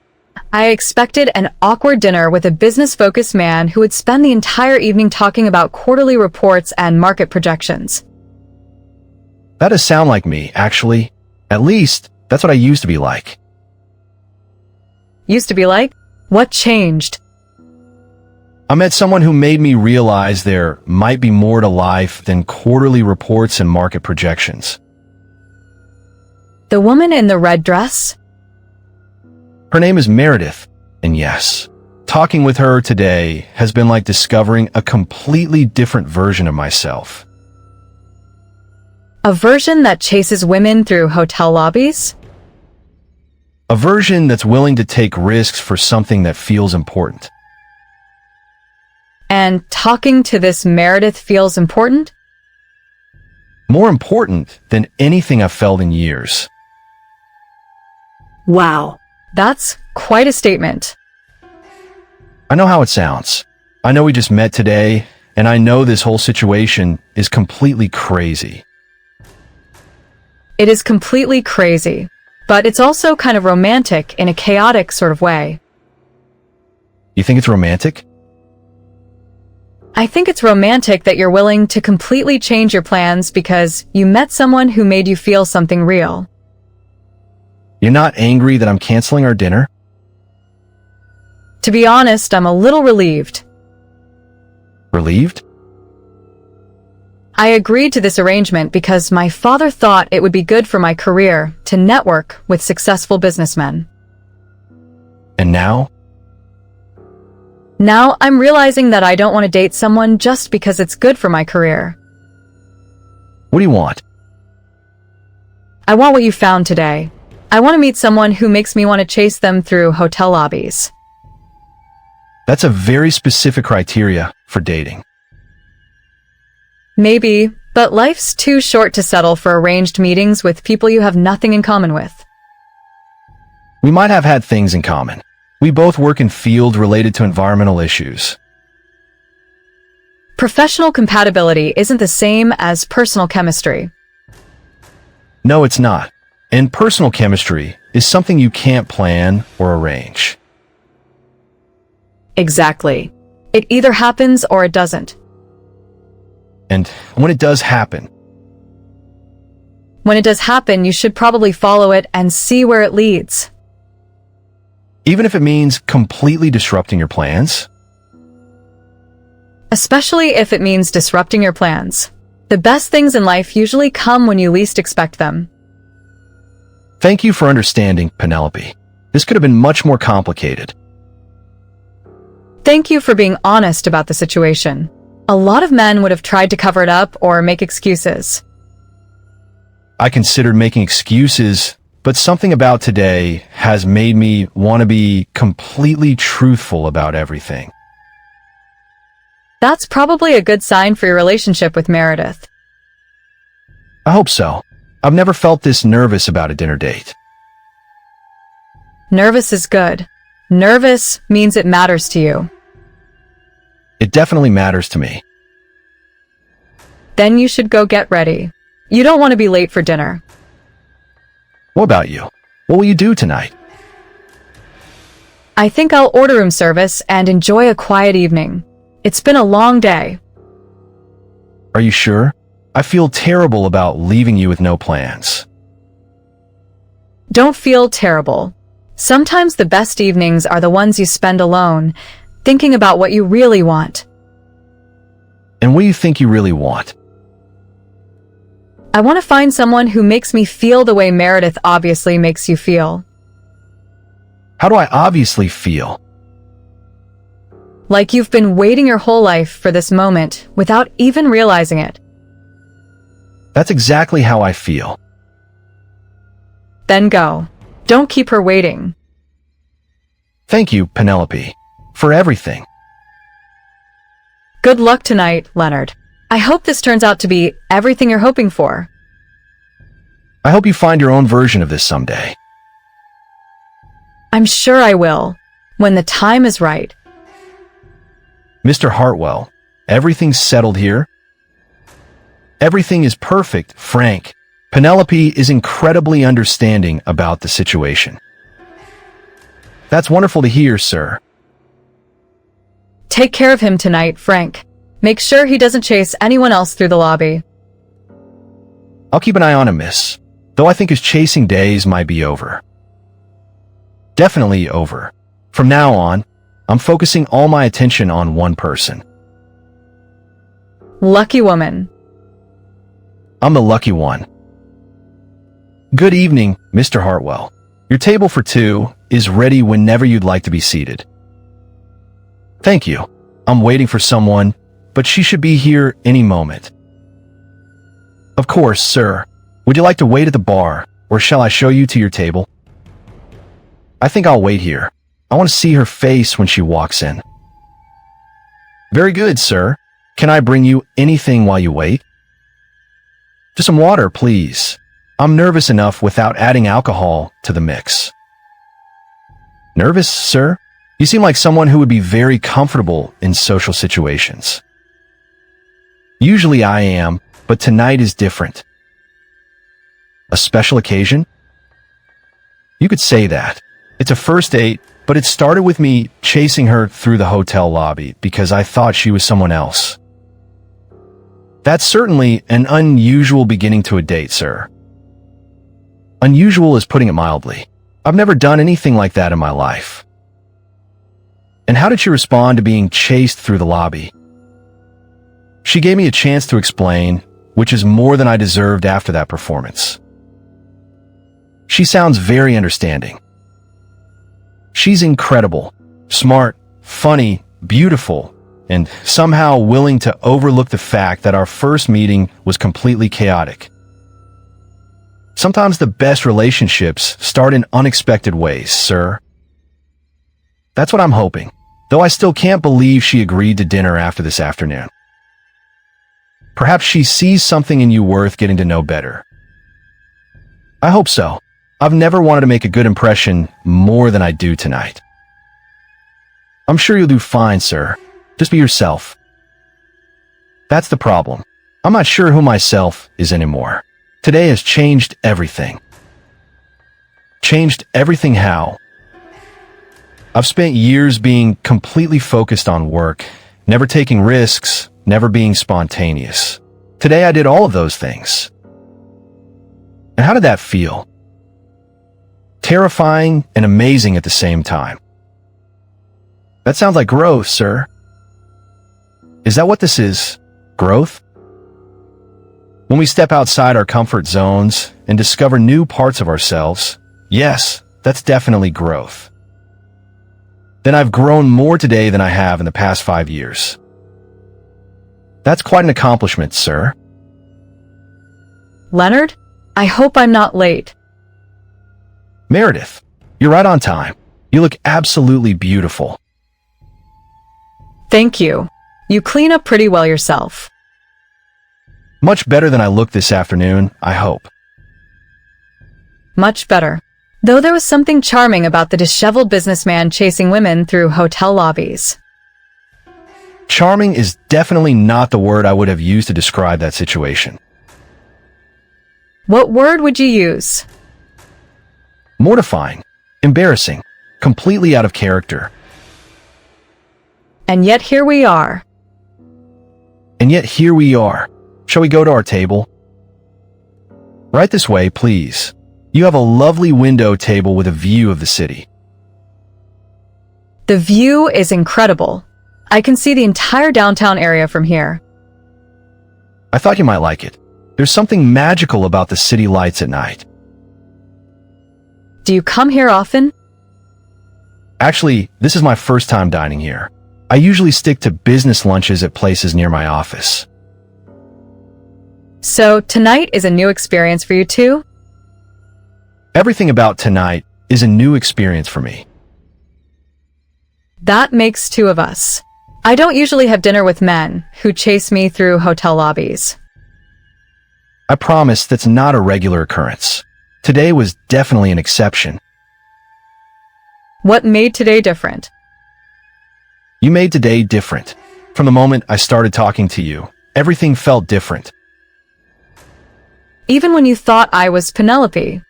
I expected an awkward dinner with a business-focused man who would spend the entire evening talking about quarterly reports and market projections. That does sound like me, actually. At least, that's what I used to be like. Used to be like? What changed? I met someone who made me realize there might be more to life than quarterly reports and market projections. The woman in the red dress? Her name is Meredith, and yes, talking with her today has been like discovering a completely different version of myself. A version that chases women through hotel lobbies? A version that's willing to take risks for something that feels important. And talking to this Meredith feels important? More important than anything I've felt in years. Wow, that's quite a statement. I know how it sounds. I know we just met today, and I know this whole situation is completely crazy. It is completely crazy, but it's also kind of romantic in a chaotic sort of way. You think it's romantic? I think it's romantic that you're willing to completely change your plans because you met someone who made you feel something real. You're not angry that I'm canceling our dinner? To be honest, I'm a little relieved. Relieved? I agreed to this arrangement because my father thought it would be good for my career to network with successful businessmen. And now? Now I'm realizing that I don't want to date someone just because it's good for my career. What do you want? I want what you found today. I want to meet someone who makes me want to chase them through hotel lobbies. That's a very specific criteria for dating. Maybe, but life's too short to settle for arranged meetings with people you have nothing in common with. We might have had things in common. We both work in fields related to environmental issues. Professional compatibility isn't the same as personal chemistry. No, it's not. And personal chemistry is something you can't plan or arrange. Exactly. It either happens or it doesn't. And when it does happen, When it does happen, you should probably follow it and see where it leads. even if it means completely disrupting your plans, Especially if it means disrupting your plans. The best things in life usually come when you least expect them. thank you for understanding, Penelope. This could have been much more complicated. Thank you for being honest about the situation. A lot of men would have tried to cover it up or make excuses. I considered making excuses, but something about today has made me want to be completely truthful about everything. That's probably a good sign for your relationship with Meredith. I hope so. I've never felt this nervous about a dinner date. Nervous is good. Nervous means it matters to you. It definitely matters to me. Then you should go get ready. You don't want to be late for dinner. What about you? What will you do tonight? I think I'll order room service and enjoy a quiet evening. It's been a long day. Are you sure? I feel terrible about leaving you with no plans. Don't feel terrible. Sometimes the best evenings are the ones you spend alone, thinking about what you really want. And what do you think you really want? I want to find someone who makes me feel the way Meredith obviously makes you feel. How do I obviously feel? Like you've been waiting your whole life for this moment without even realizing it. That's exactly how I feel. Then go. Don't keep her waiting. Thank you, Penelope, for everything. Good luck tonight, Leonard. I hope this turns out to be everything you're hoping for. I hope you find your own version of this someday. I'm sure I will, when the time is right. Mr. Hartwell, everything's settled here. Everything is perfect, Frank. Penelope is incredibly understanding about the situation. That's wonderful to hear, sir. Take care of him tonight, Frank. Make sure he doesn't chase anyone else through the lobby. I'll keep an eye on him, miss. Though I think his chasing days might be over. Definitely over. From now on, I'm focusing all my attention on one person. Lucky woman. I'm the lucky one. Good evening, Mr. Hartwell. Your table for two is ready whenever you'd like to be seated. Thank you. I'm waiting for someone, but she should be here any moment. Of course, sir. Would you like to wait at the bar, or shall I show you to your table? I think I'll wait here. I want to see her face when she walks in. Very good, sir. Can I bring you anything while you wait? Just some water, please. I'm nervous enough without adding alcohol to the mix. Nervous, sir? You seem like someone who would be very comfortable in social situations. Usually I am, but tonight is different. A special occasion? You could say that. It's a first date, but it started with me chasing her through the hotel lobby because I thought she was someone else. That's certainly an unusual beginning to a date, sir. Unusual is putting it mildly. I've never done anything like that in my life. And how did she respond to being chased through the lobby? She gave me a chance to explain, which is more than I deserved after that performance. She sounds very understanding. She's incredible, smart, funny, beautiful, and somehow willing to overlook the fact that our first meeting was completely chaotic. Sometimes the best relationships start in unexpected ways, sir. That's what I'm hoping, though I still can't believe she agreed to dinner after this afternoon. Perhaps she sees something in you worth getting to know better. I hope so. I've never wanted to make a good impression more than I do tonight. I'm sure you'll do fine, sir. Just be yourself. That's the problem. I'm not sure who myself is anymore. Today has changed everything. Changed everything how? I've spent years being completely focused on work, never taking risks, never being spontaneous. Today I did all of those things. And how did that feel? Terrifying and amazing at the same time. That sounds like growth, sir. Is that what this is? Growth? When we step outside our comfort zones and discover new parts of ourselves, yes, that's definitely growth. Then I've grown more today than I have in the past 5 years. That's quite an accomplishment, sir. Leonard, I hope I'm not late. Meredith, you're right on time. You look absolutely beautiful. Thank you. You clean up pretty well yourself. Much better than I look this afternoon, I hope. Much better. Though there was something charming about the disheveled businessman chasing women through hotel lobbies. Charming is definitely not the word I would have used to describe that situation. What word would you use? Mortifying, embarrassing, completely out of character. And yet here we are. And yet here we are. Shall we go to our table? Right this way, please. You have a lovely window table with a view of the city. The view is incredible. I can see the entire downtown area from here. I thought you might like it. There's something magical about the city lights at night. Do you come here often? Actually, this is my first time dining here. I usually stick to business lunches at places near my office. So tonight is a new experience for you too? Everything about tonight is a new experience for me. That makes two of us. I don't usually have dinner with men who chase me through hotel lobbies. I promise that's not a regular occurrence. Today was definitely an exception. What made today different? You made today different. From the moment I started talking to you, everything felt different. Even when you thought I was Penelope.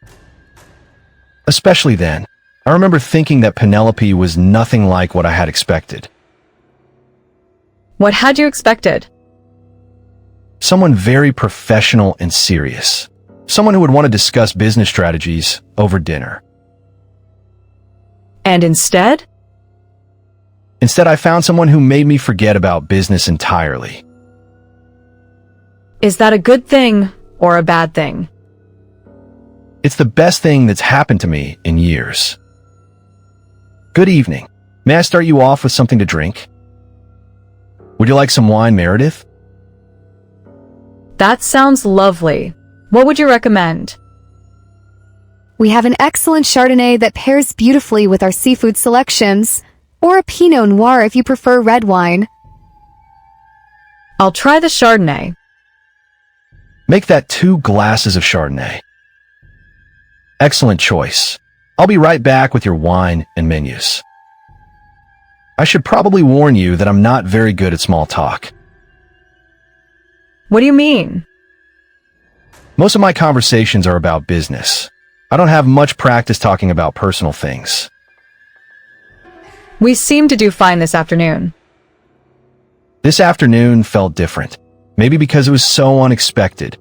Especially then. I remember thinking that Penelope was nothing like what I had expected. What had you expected? Someone very professional and serious. Someone who would want to discuss business strategies over dinner. And instead? Instead, I found someone who made me forget about business entirely. Is that a good thing or a bad thing? It's the best thing that's happened to me in years. Good evening. May I start you off with something to drink? Would you like some wine, Meredith? That sounds lovely. What would you recommend? We have an excellent Chardonnay that pairs beautifully with our seafood selections, or a Pinot Noir if you prefer red wine. I'll try the Chardonnay. Make that 2 glasses of Chardonnay. Excellent choice. I'll be right back with your wine and menus. I should probably warn you that I'm not very good at small talk. What do you mean? Most of my conversations are about business. I don't have much practice talking about personal things. We seem to do fine this afternoon. This afternoon felt different. Maybe because it was so unexpected.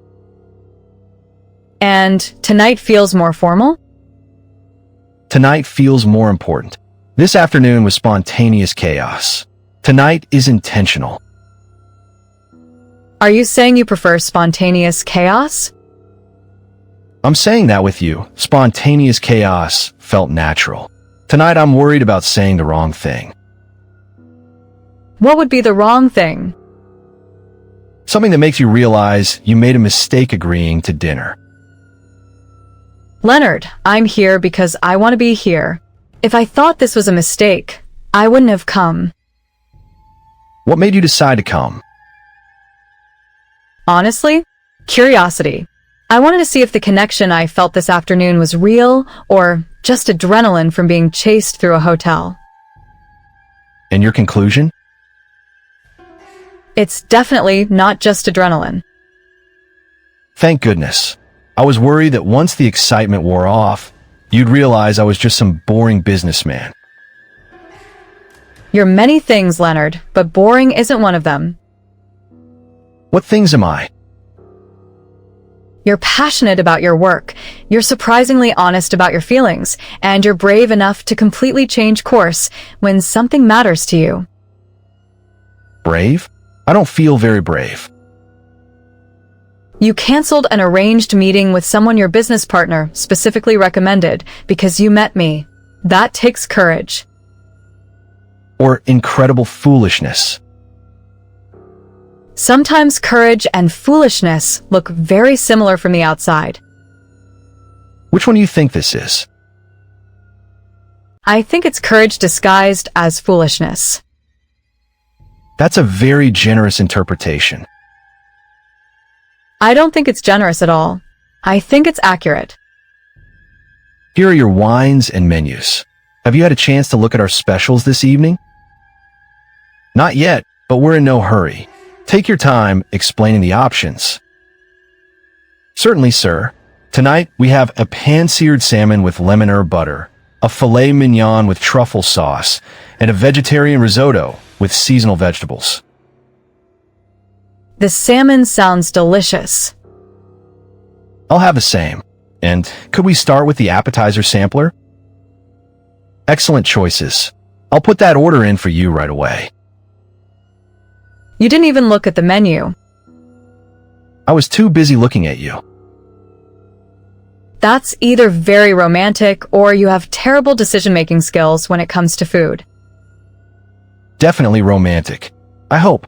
And tonight feels more formal? Tonight feels more important. This afternoon was spontaneous chaos. Tonight is intentional. Are you saying you prefer spontaneous chaos? I'm saying that with you. Spontaneous chaos felt natural. Tonight I'm worried about saying the wrong thing. What would be the wrong thing? Something that makes you realize you made a mistake agreeing to dinner. Leonard, I'm here because I want to be here. If I thought this was a mistake, I wouldn't have come. What made you decide to come? Honestly, curiosity. I wanted to see if the connection I felt this afternoon was real or just adrenaline from being chased through a hotel. And your conclusion? It's definitely not just adrenaline. Thank goodness. I was worried that once the excitement wore off, you'd realize I was just some boring businessman. You're many things, Leonard, but boring isn't one of them. What things am I? You're passionate about your work, you're surprisingly honest about your feelings, and you're brave enough to completely change course when something matters to you. Brave? I don't feel very brave. You canceled an arranged meeting with someone your business partner specifically recommended because you met me. That takes courage. Or incredible foolishness. Sometimes courage and foolishness look very similar from the outside. Which one do you think this is? I think it's courage disguised as foolishness. That's a very generous interpretation. I don't think it's generous at all. I think it's accurate. Here are your wines and menus. Have you had a chance to look at our specials this evening? Not yet, but we're in no hurry. Take your time explaining the options. Certainly, sir. Tonight, we have a pan-seared salmon with lemon herb butter, a filet mignon with truffle sauce, and a vegetarian risotto with seasonal vegetables. The salmon sounds delicious. I'll have the same. And could we start with the appetizer sampler? Excellent choices. I'll put that order in for you right away. You didn't even look at the menu. I was too busy looking at you. That's either very romantic or you have terrible decision-making skills when it comes to food. Definitely romantic. I hope.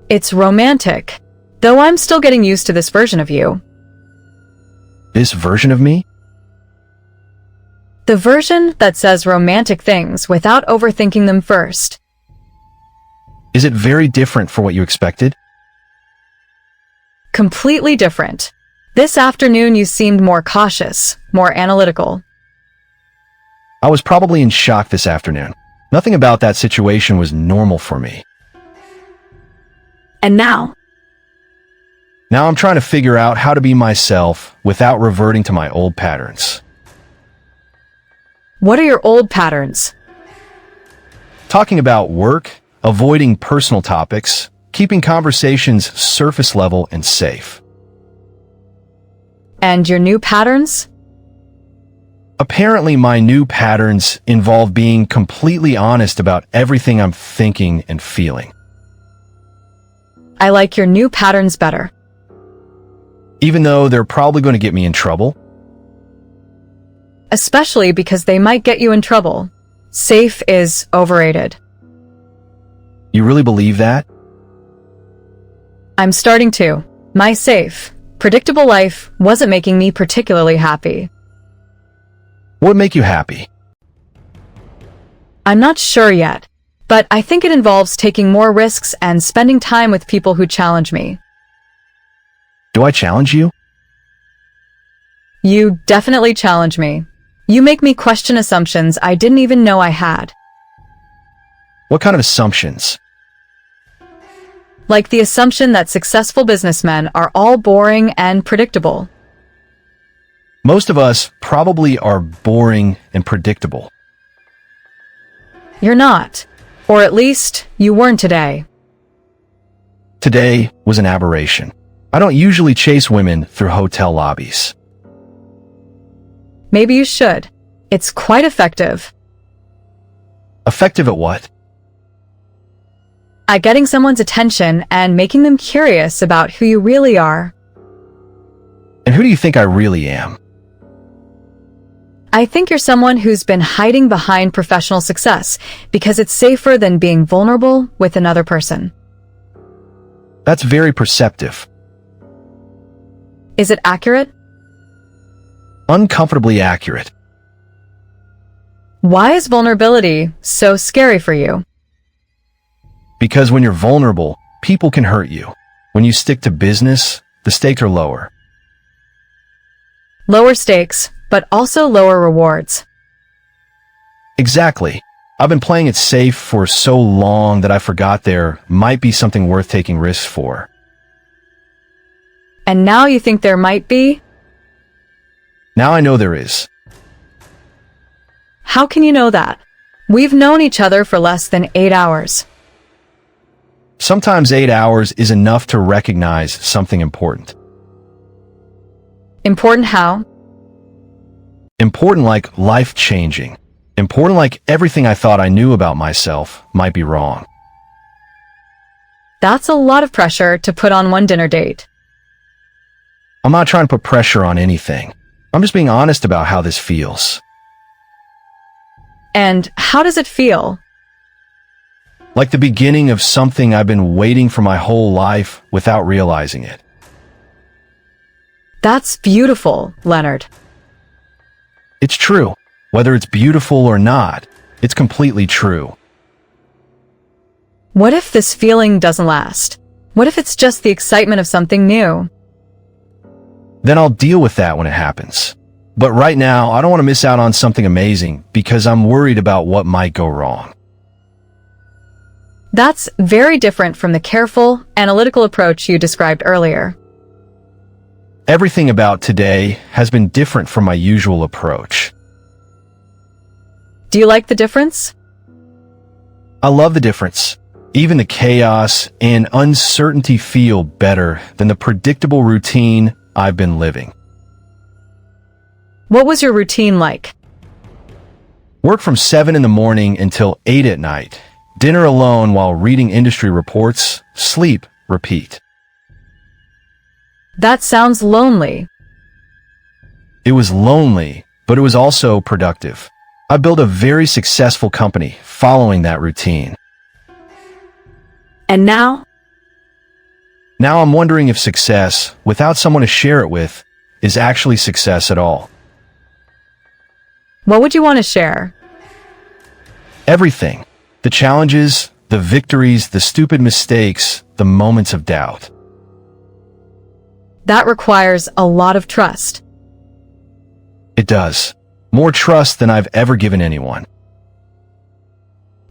It's romantic, though I'm still getting used to this version of you. This version of me? The version that says romantic things without overthinking them first. Is it very different from what you expected? Completely different. This afternoon you seemed more cautious, more analytical. I was probably in shock this afternoon. Nothing about that situation was normal for me. And now? Now I'm trying to figure out how to be myself without reverting to my old patterns. What are your old patterns? Talking about work, avoiding personal topics, keeping conversations surface level and safe. And your new patterns? Apparently, my new patterns involve being completely honest about everything I'm thinking and feeling. I like your new patterns better. even though they're probably going to get me in trouble. Especially because they might get you in trouble. Safe is overrated. You really believe that? I'm starting to. My safe, predictable life wasn't making me particularly happy. What would make you happy? I'm not sure yet, but I think it involves taking more risks and spending time with people who challenge me. Do I challenge you? You definitely challenge me. You make me question assumptions I didn't even know I had. What kind of assumptions? Like the assumption that successful businessmen are all boring and predictable. Most of us probably are boring and predictable. You're not. Or at least, you weren't today. Today was an aberration. I don't usually chase women through hotel lobbies. Maybe you should. It's quite effective. Effective at what? At getting someone's attention and making them curious about who you really are. And who do you think I really am? I think you're someone who's been hiding behind professional success because it's safer than being vulnerable with another person. That's very perceptive. Is it accurate? Uncomfortably accurate. Why is vulnerability so scary for you? Because when you're vulnerable, people can hurt you. When you stick to business, the stakes are lower. Lower stakes, but also lower rewards. Exactly. I've been playing it safe for so long that I forgot there might be something worth taking risks for. And now you think there might be? Now I know there is. How can you know that? We've known each other for less than 8 hours. Sometimes 8 hours is enough to recognize something important. Important how? Important like life-changing. Important like everything I thought I knew about myself might be wrong. That's a lot of pressure to put on one dinner date. I'm not trying to put pressure on anything. I'm just being honest about how this feels. And how does it feel? Like the beginning of something I've been waiting for my whole life without realizing it. That's beautiful, Leonard. It's true. Whether it's beautiful or not, it's completely true. What if this feeling doesn't last? What if it's just the excitement of something new? Then I'll deal with that when it happens. But right now, I don't want to miss out on something amazing because I'm worried about what might go wrong. That's very different from the careful, analytical approach you described earlier. Everything about today has been different from my usual approach. Do you like the difference? I love the difference. Even the chaos and uncertainty feel better than the predictable routine I've been living. What was your routine like? Work from 7 in the morning until 8 at night. Dinner alone while reading industry reports. Sleep, repeat. That sounds lonely. It was lonely, but it was also productive. I built a very successful company following that routine. And now? Now I'm wondering if success, without someone to share it with, is actually success at all. What would you want to share? Everything. The challenges, the victories, the stupid mistakes, the moments of doubt. That requires a lot of trust. It does. More trust than I've ever given anyone.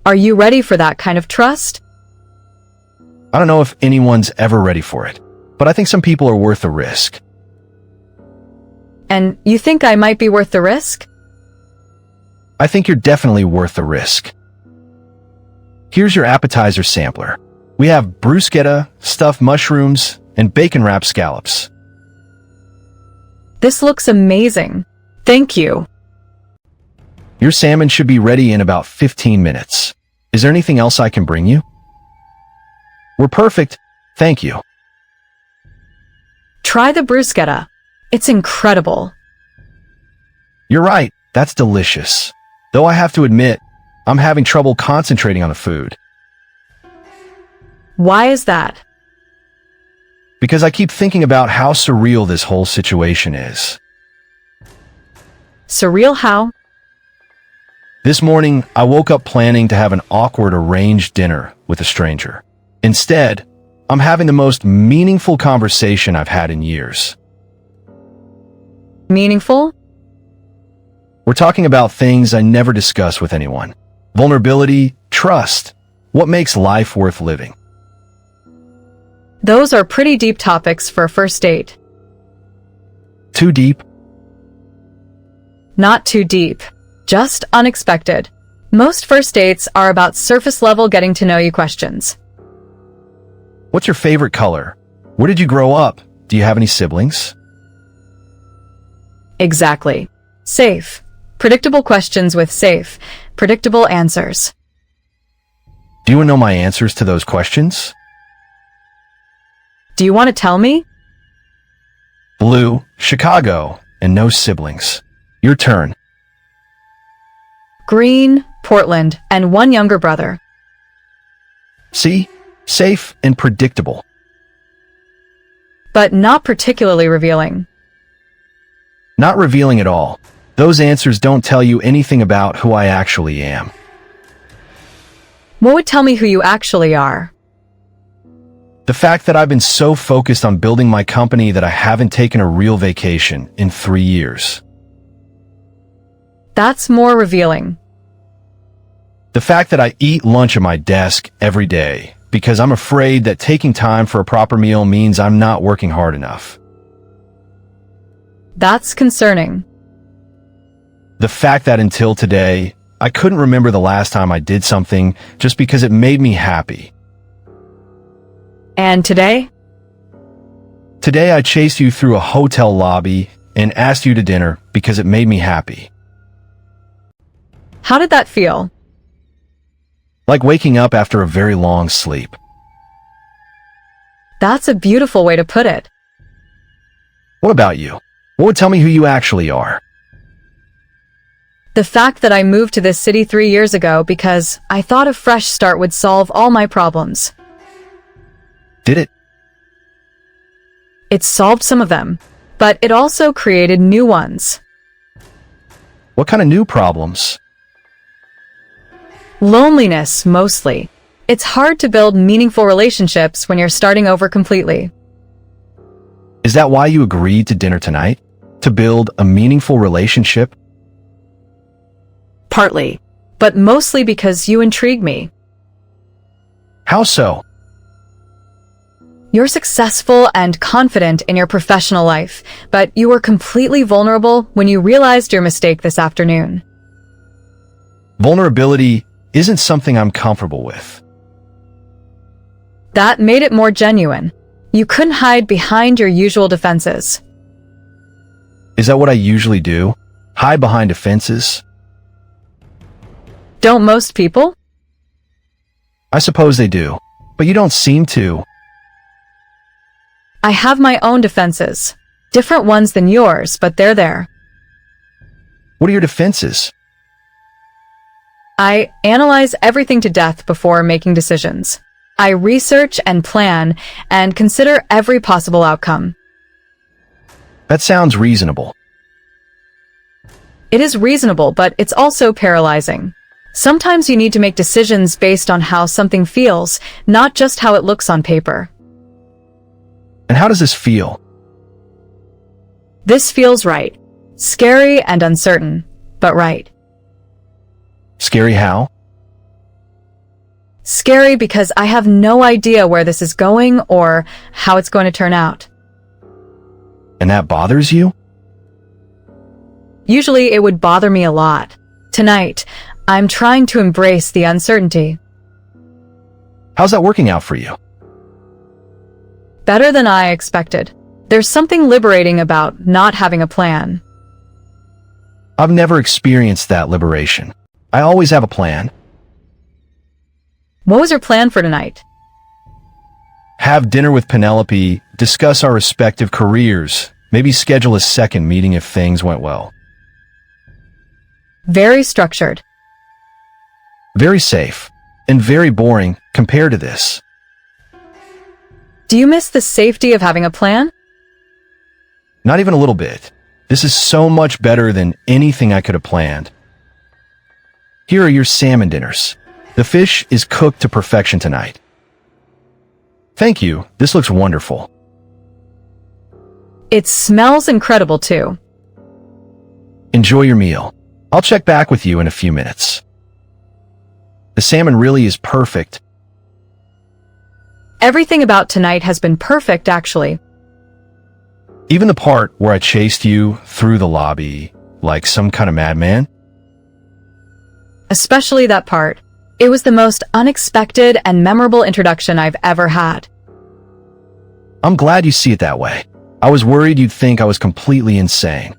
Are you ready for that kind of trust? I don't know if anyone's ever ready for it, but I think some people are worth the risk. And you think I might be worth the risk? I think you're definitely worth the risk. Here's your appetizer sampler. We have bruschetta, stuffed mushrooms, and bacon-wrapped scallops. This looks amazing. Thank you. Your salmon should be ready in about 15 minutes. Is there anything else I can bring you? We're perfect. Thank you. Try the bruschetta. It's incredible. You're right, that's delicious. Though I have to admit, I'm having trouble concentrating on the food. Why is that? Because I keep thinking about how surreal this whole situation is. Surreal how? This morning, I woke up planning to have an awkward arranged dinner with a stranger. Instead, I'm having the most meaningful conversation I've had in years. Meaningful? We're talking about things I never discuss with anyone. Vulnerability, trust, what makes life worth living. Those are pretty deep topics for a first date. Too deep? Not too deep. Just unexpected. Most first dates are about surface level getting to know you questions. What's your favorite color? Where did you grow up? Do you have any siblings? Exactly. Safe. Predictable questions with safe, predictable answers. Do you want to know my answers to those questions? Do you want to tell me? Blue, Chicago, and no siblings. Your turn. Green, Portland, and one younger brother. See? Safe and predictable. But not particularly revealing. Not revealing at all. Those answers don't tell you anything about who I actually am. What would tell me who you actually are? The fact that I've been so focused on building my company that I haven't taken a real vacation in 3 years. That's more revealing. The fact that I eat lunch at my desk every day because I'm afraid that taking time for a proper meal means I'm not working hard enough. That's concerning. The fact that until today, I couldn't remember the last time I did something just because it made me happy. And today? Today I chased you through a hotel lobby and asked you to dinner because it made me happy. How did that feel? Like waking up after a very long sleep. That's a beautiful way to put it. What about you? What would tell me who you actually are? The fact that I moved to this city 3 years ago because I thought a fresh start would solve all my problems. Did it? It solved some of them, but it also created new ones. What kind of new problems? Loneliness, mostly. It's hard to build meaningful relationships when you're starting over completely. Is that why you agreed to dinner tonight? To build a meaningful relationship? Partly, but mostly because you intrigue me. How so? You're successful and confident in your professional life, but you were completely vulnerable when you realized your mistake this afternoon. Vulnerability isn't something I'm comfortable with. That made it more genuine. You couldn't hide behind your usual defenses. Is that what I usually do? Hide behind defenses? Don't most people? I suppose they do, but you don't seem to. I have my own defenses. Different ones than yours, but they're there. What are your defenses? I analyze everything to death before making decisions. I research and plan and consider every possible outcome. That sounds reasonable. It is reasonable, but it's also paralyzing. Sometimes you need to make decisions based on how something feels, not just how it looks on paper. And how does this feel? This feels right. Scary and uncertain, but right. Scary how? Scary because I have no idea where this is going or how it's going to turn out. And that bothers you? Usually it would bother me a lot. Tonight, I'm trying to embrace the uncertainty. How's that working out for you? Better than I expected. There's something liberating about not having a plan. I've never experienced that liberation. I always have a plan. What was your plan for tonight? Have dinner with Penelope, discuss our respective careers, maybe schedule a second meeting if things went well. Very structured. Very safe, and very boring compared to this. Do you miss the safety of having a plan? Not even a little bit. This is so much better than anything I could have planned. Here are your salmon dinners. The fish is cooked to perfection tonight. Thank you. This looks wonderful. It smells incredible too. Enjoy your meal. I'll check back with you in a few minutes. The salmon really is perfect. Everything about tonight has been perfect, actually. Even the part where I chased you through the lobby like some kind of madman. Especially that part. It was the most unexpected and memorable introduction I've ever had. I'm glad you see it that way. I was worried you'd think I was completely insane.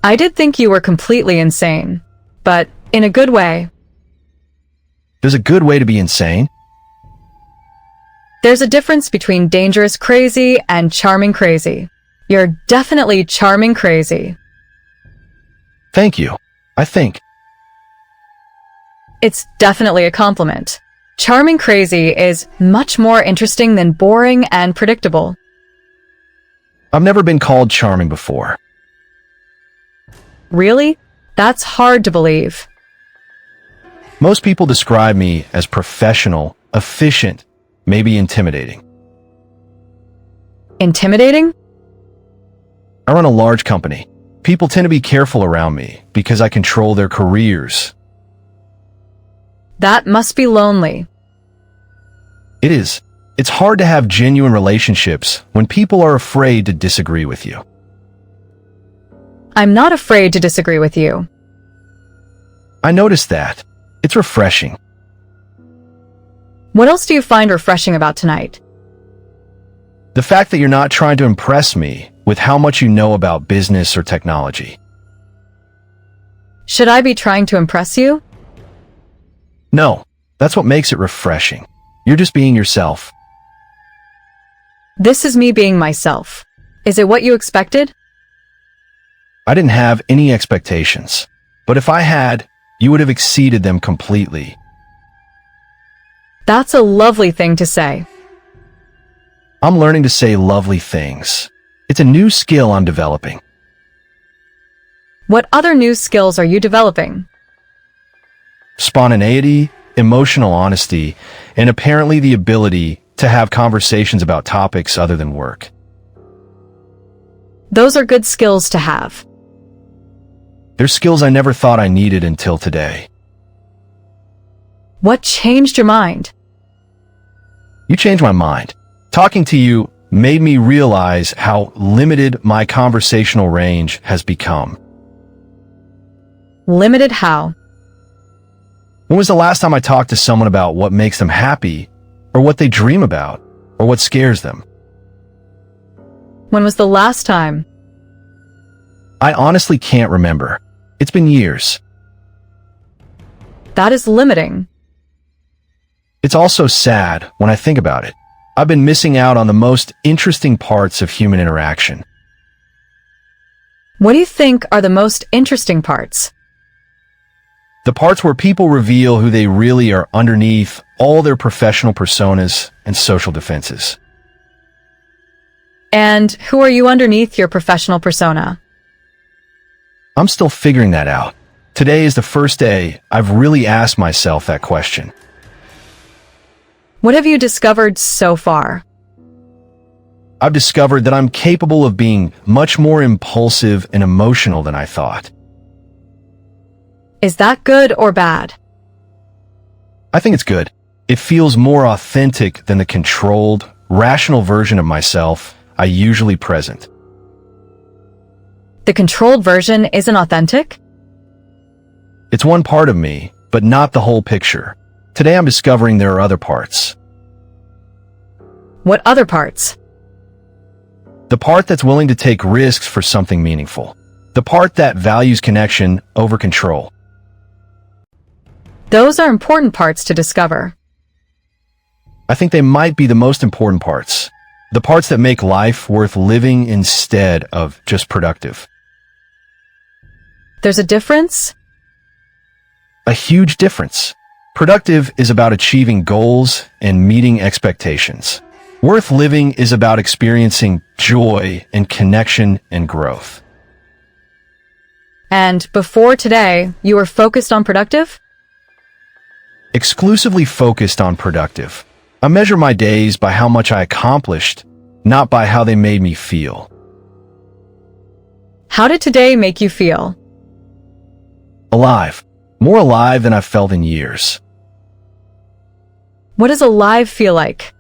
I did think you were completely insane, but in a good way. There's a good way to be insane. There's a difference between dangerous crazy and charming crazy. You're definitely charming crazy. Thank you. I think. It's definitely a compliment. Charming crazy is much more interesting than boring and predictable. I've never been called charming before. Really? That's hard to believe. Most people describe me as professional, efficient, maybe intimidating. Intimidating? I run a large company. People tend to be careful around me because I control their careers. That must be lonely. It is. It's hard to have genuine relationships when people are afraid to disagree with you. I'm not afraid to disagree with you. I noticed that. It's refreshing. What else do you find refreshing about tonight? The fact that you're not trying to impress me with how much you know about business or technology. Should I be trying to impress you? No, that's what makes it refreshing. You're just being yourself. This is me being myself. Is it what you expected? I didn't have any expectations, but if I had, you would have exceeded them completely. That's a lovely thing to say. I'm learning to say lovely things. It's a new skill I'm developing. What other new skills are you developing? Spontaneity, emotional honesty, and apparently the ability to have conversations about topics other than work. Those are good skills to have. They're skills I never thought I needed until today. What changed your mind? You changed my mind. Talking to you made me realize how limited my conversational range has become. Limited how? When was the last time I talked to someone about what makes them happy, or what they dream about, or what scares them? When was the last time? I honestly can't remember. It's been years. That is limiting. It's also sad when I think about it. I've been missing out on the most interesting parts of human interaction. What do you think are the most interesting parts? The parts where people reveal who they really are underneath all their professional personas and social defenses. And who are you underneath your professional persona? I'm still figuring that out. Today is the first day I've really asked myself that question. What have you discovered so far? I've discovered that I'm capable of being much more impulsive and emotional than I thought. Is that good or bad? I think it's good. It feels more authentic than the controlled, rational version of myself I usually present. The controlled version isn't authentic? It's one part of me, but not the whole picture. Today I'm discovering there are other parts. What other parts? The part that's willing to take risks for something meaningful. The part that values connection over control. Those are important parts to discover. I think they might be the most important parts. The parts that make life worth living instead of just productive. There's a difference? A huge difference. Productive is about achieving goals and meeting expectations. Worth living is about experiencing joy and connection and growth. And before today, you were focused on productive? Exclusively focused on productive. I measure my days by how much I accomplished, not by how they made me feel. How did today make you feel? Alive. More alive than I've felt in years. What does alive feel like?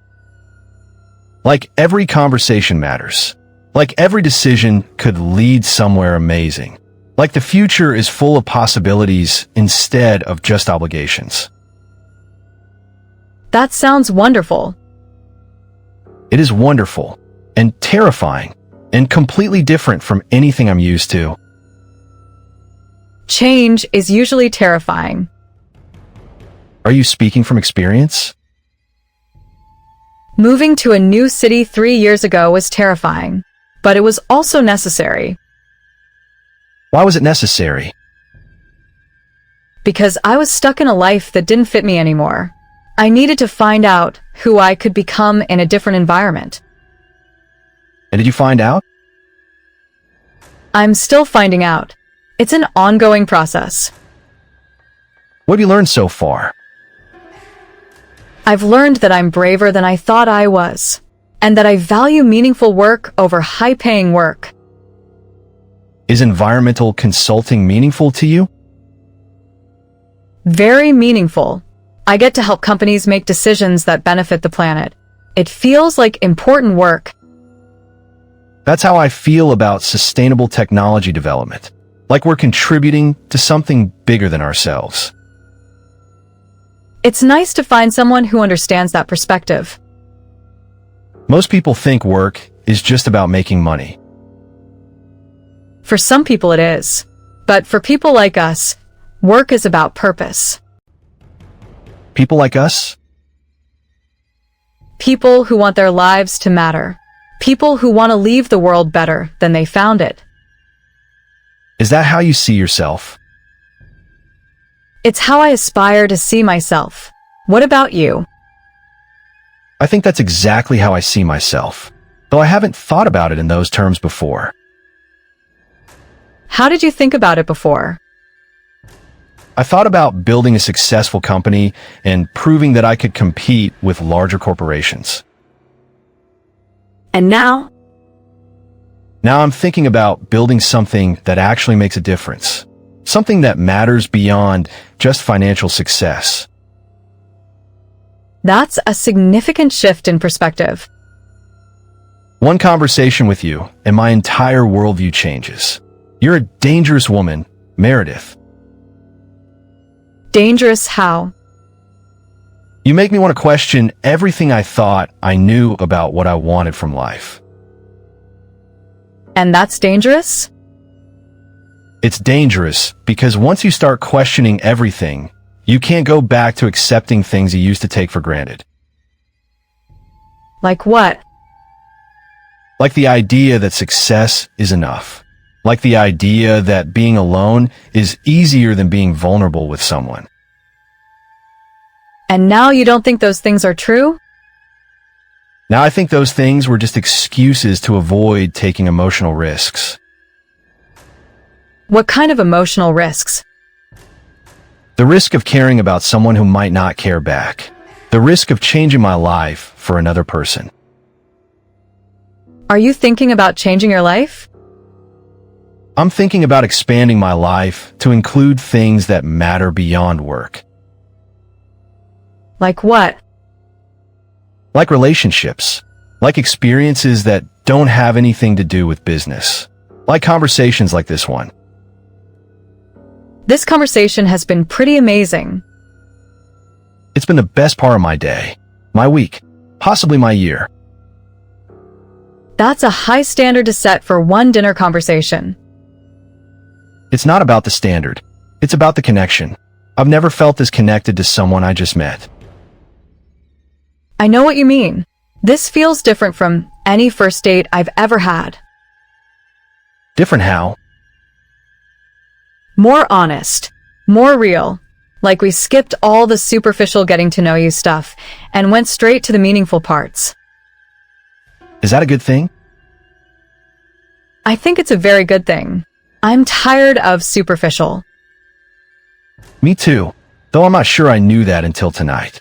Like every conversation matters. Like every decision could lead somewhere amazing. Like the future is full of possibilities instead of just obligations. That sounds wonderful. It is wonderful and terrifying and completely different from anything I'm used to. Change is usually terrifying. Are you speaking from experience? Moving to a new city 3 years ago was terrifying, but it was also necessary. Why was it necessary? Because I was stuck in a life that didn't fit me anymore. I needed to find out who I could become in a different environment. And did you find out? I'm still finding out. It's an ongoing process. What have you learned so far? I've learned that I'm braver than I thought I was, and that I value meaningful work over high-paying work. Is environmental consulting meaningful to you? Very meaningful. I get to help companies make decisions that benefit the planet. It feels like important work. That's how I feel about sustainable technology development. Like we're contributing to something bigger than ourselves. It's nice to find someone who understands that perspective. Most people think work is just about making money. For some people it is. But for people like us, work is about purpose. People like us? People who want their lives to matter. People who want to leave the world better than they found it. Is that how you see yourself? It's how I aspire to see myself. What about you? I think that's exactly how I see myself, though I haven't thought about it in those terms before. How did you think about it before? I thought about building a successful company and proving that I could compete with larger corporations. And now? Now I'm thinking about building something that actually makes a difference. Something that matters beyond just financial success. That's a significant shift in perspective. One conversation with you, and my entire worldview changes. You're a dangerous woman, Meredith. Dangerous how? You make me want to question everything I thought I knew about what I wanted from life. And that's dangerous? It's dangerous because once you start questioning everything, you can't go back to accepting things you used to take for granted. Like what? Like the idea that success is enough. Like the idea that being alone is easier than being vulnerable with someone. And now you don't think those things are true? Now I think those things were just excuses to avoid taking emotional risks. What kind of emotional risks? The risk of caring about someone who might not care back. The risk of changing my life for another person. Are you thinking about changing your life? I'm thinking about expanding my life to include things that matter beyond work. Like what? Like relationships. Like experiences that don't have anything to do with business. Like conversations like this one. This conversation has been pretty amazing. It's been the best part of my day, my week, possibly my year. That's a high standard to set for one dinner conversation. It's not about the standard. It's about the connection. I've never felt this connected to someone I just met. I know what you mean. This feels different from any first date I've ever had. Different how? More honest, more real. Like we skipped all the superficial getting to know you stuff and went straight to the meaningful parts. Is that a good thing? I think it's a very good thing. I'm tired of superficial. Me too, though I'm not sure I knew that until tonight.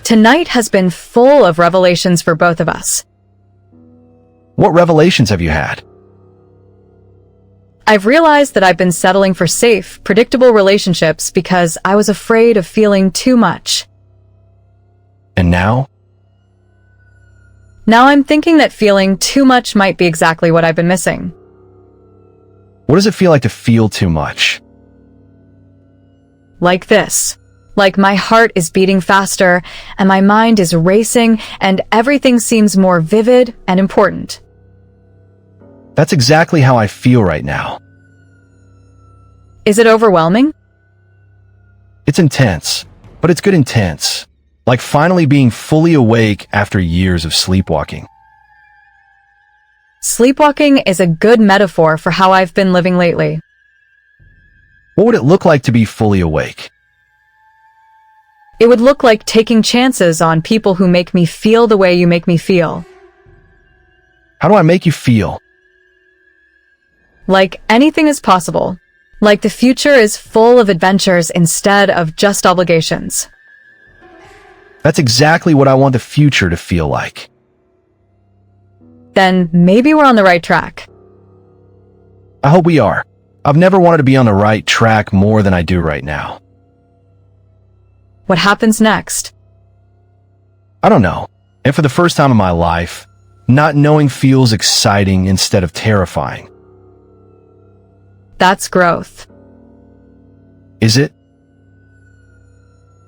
Tonight has been full of revelations for both of us. What revelations have you had? I've realized that I've been settling for safe, predictable relationships because I was afraid of feeling too much. And now? Now I'm thinking that feeling too much might be exactly what I've been missing. What does it feel like to feel too much? Like this. Like my heart is beating faster, and my mind is racing, and everything seems more vivid and important. That's exactly how I feel right now. Is it overwhelming? It's intense, but it's good intense. Like finally being fully awake after years of sleepwalking. Sleepwalking is a good metaphor for how I've been living lately. What would it look like to be fully awake? It would look like taking chances on people who make me feel the way you make me feel. How do I make you feel? Like anything is possible. Like the future is full of adventures instead of just obligations. That's exactly what I want the future to feel like. Then maybe we're on the right track. I hope we are. I've never wanted to be on the right track more than I do right now. What happens next? I don't know. And for the first time in my life, not knowing feels exciting instead of terrifying. That's growth. Is it?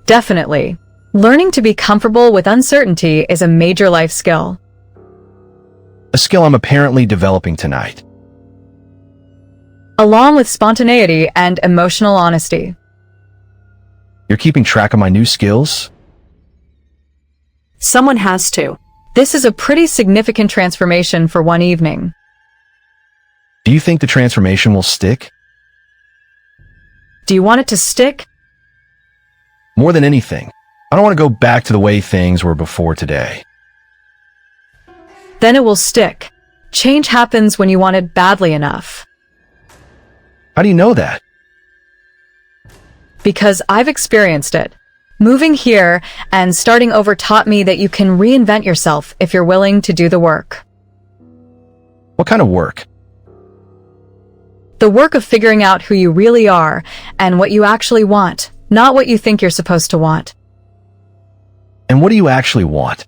Definitely. Learning to be comfortable with uncertainty is a major life skill. A skill I'm apparently developing tonight. Along with spontaneity and emotional honesty. You're keeping track of my new skills? Someone has to. This is a pretty significant transformation for one evening. Do you think the transformation will stick? Do you want it to stick? More than anything, I don't want to go back to the way things were before today. Then it will stick. Change happens when you want it badly enough. How do you know that? Because I've experienced it. Moving here and starting over taught me that you can reinvent yourself if you're willing to do the work. What kind of work? The work of figuring out who you really are and what you actually want, not what you think you're supposed to want. And what do you actually want?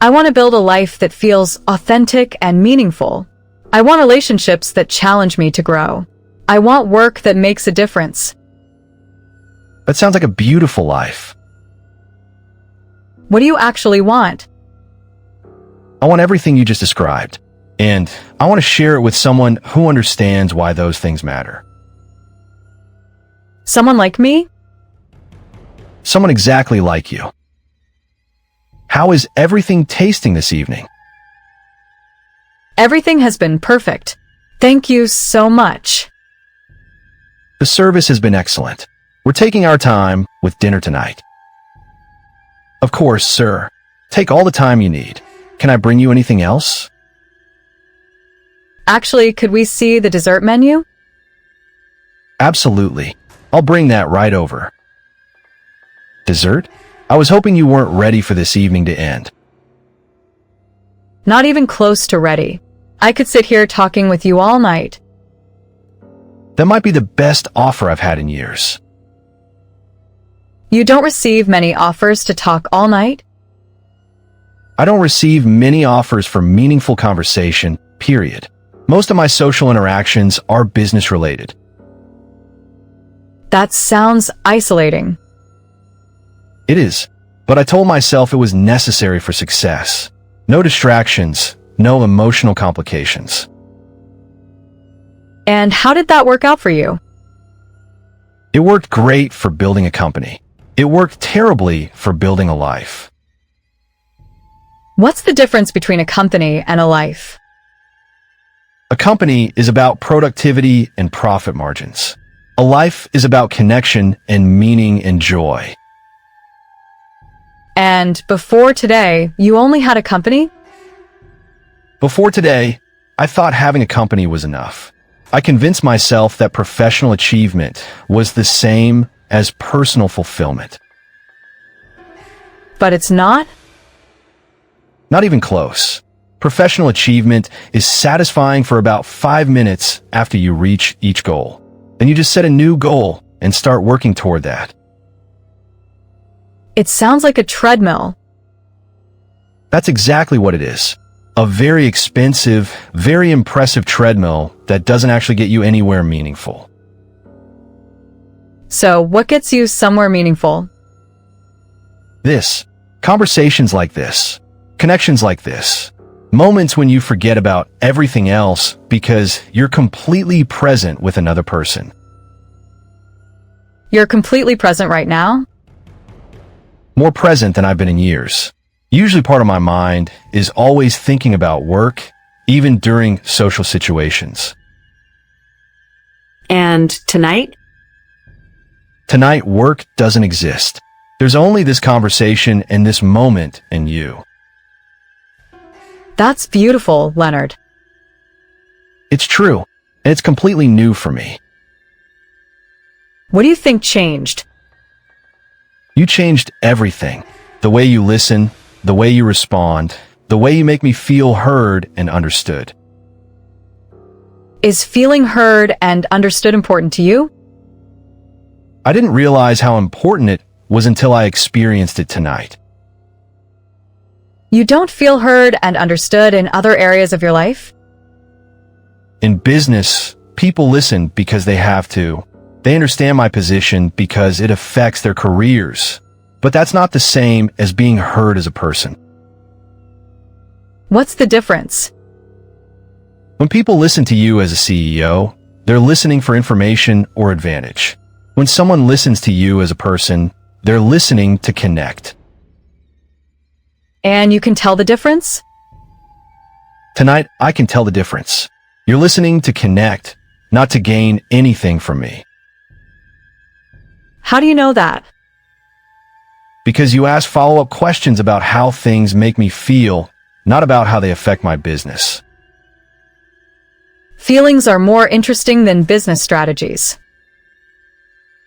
I want to build a life that feels authentic and meaningful. I want relationships that challenge me to grow. I want work that makes a difference. That sounds like a beautiful life. What do you actually want? I want everything you just described. And I want to share it with someone who understands why those things matter. Someone like me? Someone exactly like you. How is everything tasting this evening? Everything has been perfect. Thank you so much. The service has been excellent. We're taking our time with dinner tonight. Of course, sir. Take all the time you need. Can I bring you anything else? Actually, could we see the dessert menu? Absolutely. I'll bring that right over. Dessert? I was hoping you weren't ready for this evening to end. Not even close to ready. I could sit here talking with you all night. That might be the best offer I've had in years. You don't receive many offers to talk all night? I don't receive many offers for meaningful conversation, period. Most of my social interactions are business related. That sounds isolating. It is, but I told myself it was necessary for success. No distractions, no emotional complications. And how did that work out for you? It worked great for building a company. It worked terribly for building a life. What's the difference between a company and a life? A company is about productivity and profit margins. A life is about connection and meaning and joy. And before today, you only had a company? Before today, I thought having a company was enough. I convinced myself that professional achievement was the same as personal fulfillment. But it's not? Not even close. Professional achievement is satisfying for about 5 minutes after you reach each goal. Then you just set a new goal and start working toward that. It sounds like a treadmill. That's exactly what it is. A very expensive, very impressive treadmill that doesn't actually get you anywhere meaningful. So, what gets you somewhere meaningful? This. Conversations like this. Connections like this. Moments when you forget about everything else because you're completely present with another person. You're completely present right now? More present than I've been in years. Usually part of my mind is always thinking about work, even during social situations. And tonight? Tonight, work doesn't exist. There's only this conversation and this moment and you. That's beautiful, Leonard. It's true, and it's completely new for me. What do you think changed? You changed everything. The way you listen, the way you respond, the way you make me feel heard and understood. Is feeling heard and understood important to you? I didn't realize how important it was until I experienced it tonight. You don't feel heard and understood in other areas of your life? In business, people listen because they have to. They understand my position because it affects their careers. But that's not the same as being heard as a person. What's the difference? When people listen to you as a CEO, they're listening for information or advantage. When someone listens to you as a person, they're listening to connect. And you can tell the difference? Tonight, I can tell the difference. You're listening to connect, not to gain anything from me. How do you know that? Because you ask follow-up questions about how things make me feel, not about how they affect my business. Feelings are more interesting than business strategies.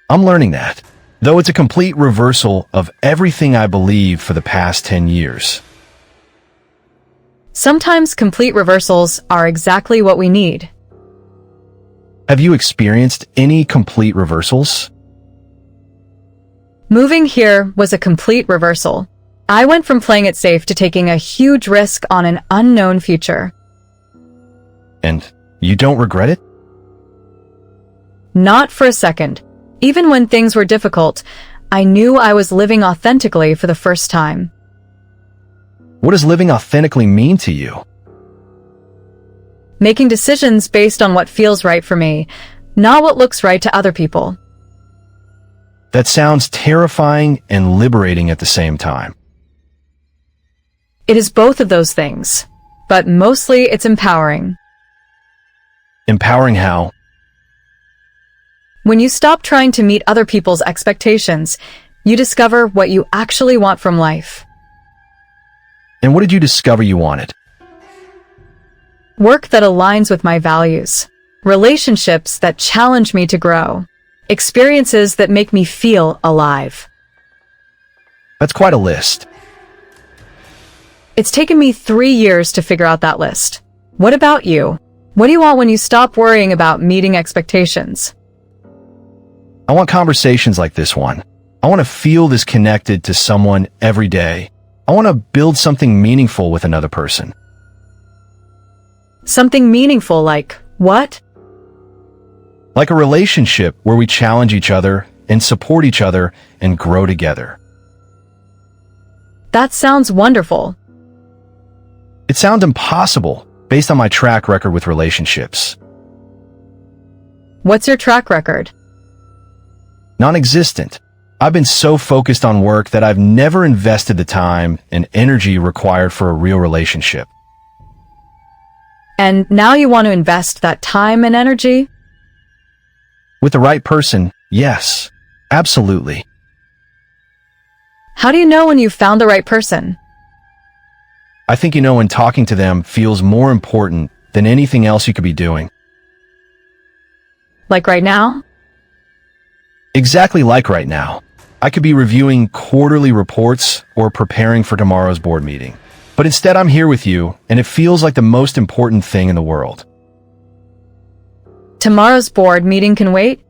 I'm learning that, though it's a complete reversal of everything I believed for the past 10 years. Sometimes complete reversals are exactly what we need. Have you experienced any complete reversals? Moving here was a complete reversal. I went from playing it safe to taking a huge risk on an unknown future. And you don't regret it? Not for a second. Even when things were difficult, I knew I was living authentically for the first time. What does living authentically mean to you? Making decisions based on what feels right for me, not what looks right to other people. That sounds terrifying and liberating at the same time. It is both of those things, but mostly it's empowering. Empowering how? When you stop trying to meet other people's expectations, you discover what you actually want from life. And what did you discover you wanted? Work that aligns with my values. Relationships that challenge me to grow. Experiences that make me feel alive. That's quite a list. It's taken me 3 years to figure out that list. What about you? What do you want when you stop worrying about meeting expectations? I want conversations like this one. I want to feel this connected to someone every day. I want to build something meaningful with another person. Something meaningful like what? Like a relationship where we challenge each other and support each other and grow together. That sounds wonderful. It sounds impossible based on my track record with relationships. What's your track record? Non-existent. I've been so focused on work that I've never invested the time and energy required for a real relationship. And now you want to invest that time and energy? With the right person, yes, absolutely. How do you know when you've found the right person? I think you know when talking to them feels more important than anything else you could be doing. Like right now? Exactly like right now. I could be reviewing quarterly reports or preparing for tomorrow's board meeting. But instead I'm here with you, and it feels like the most important thing in the world. Tomorrow's board meeting can wait?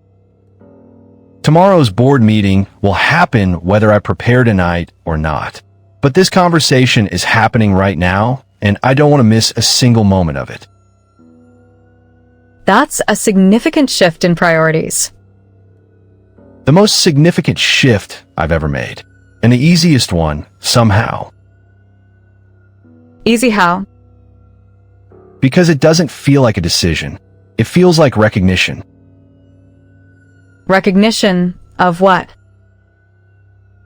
Tomorrow's board meeting will happen whether I prepare tonight or not. But this conversation is happening right now, and I don't want to miss a single moment of it. That's a significant shift in priorities. The most significant shift I've ever made. And the easiest one, somehow. Easy how? Because it doesn't feel like a decision. It feels like recognition. Recognition of what?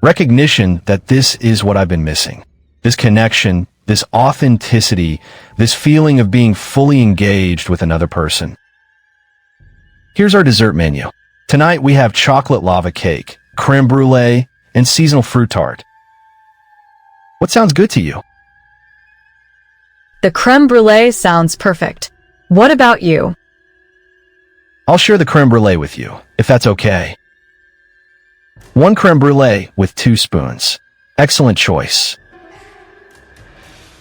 Recognition that this is what I've been missing. This connection, this authenticity, this feeling of being fully engaged with another person. Here's our dessert menu. Tonight we have chocolate lava cake, creme brulee, and seasonal fruit tart. What sounds good to you? The creme brulee sounds perfect. What about you? I'll share the creme brulee with you, if that's okay. 1 creme brulee with 2 spoons. Excellent choice.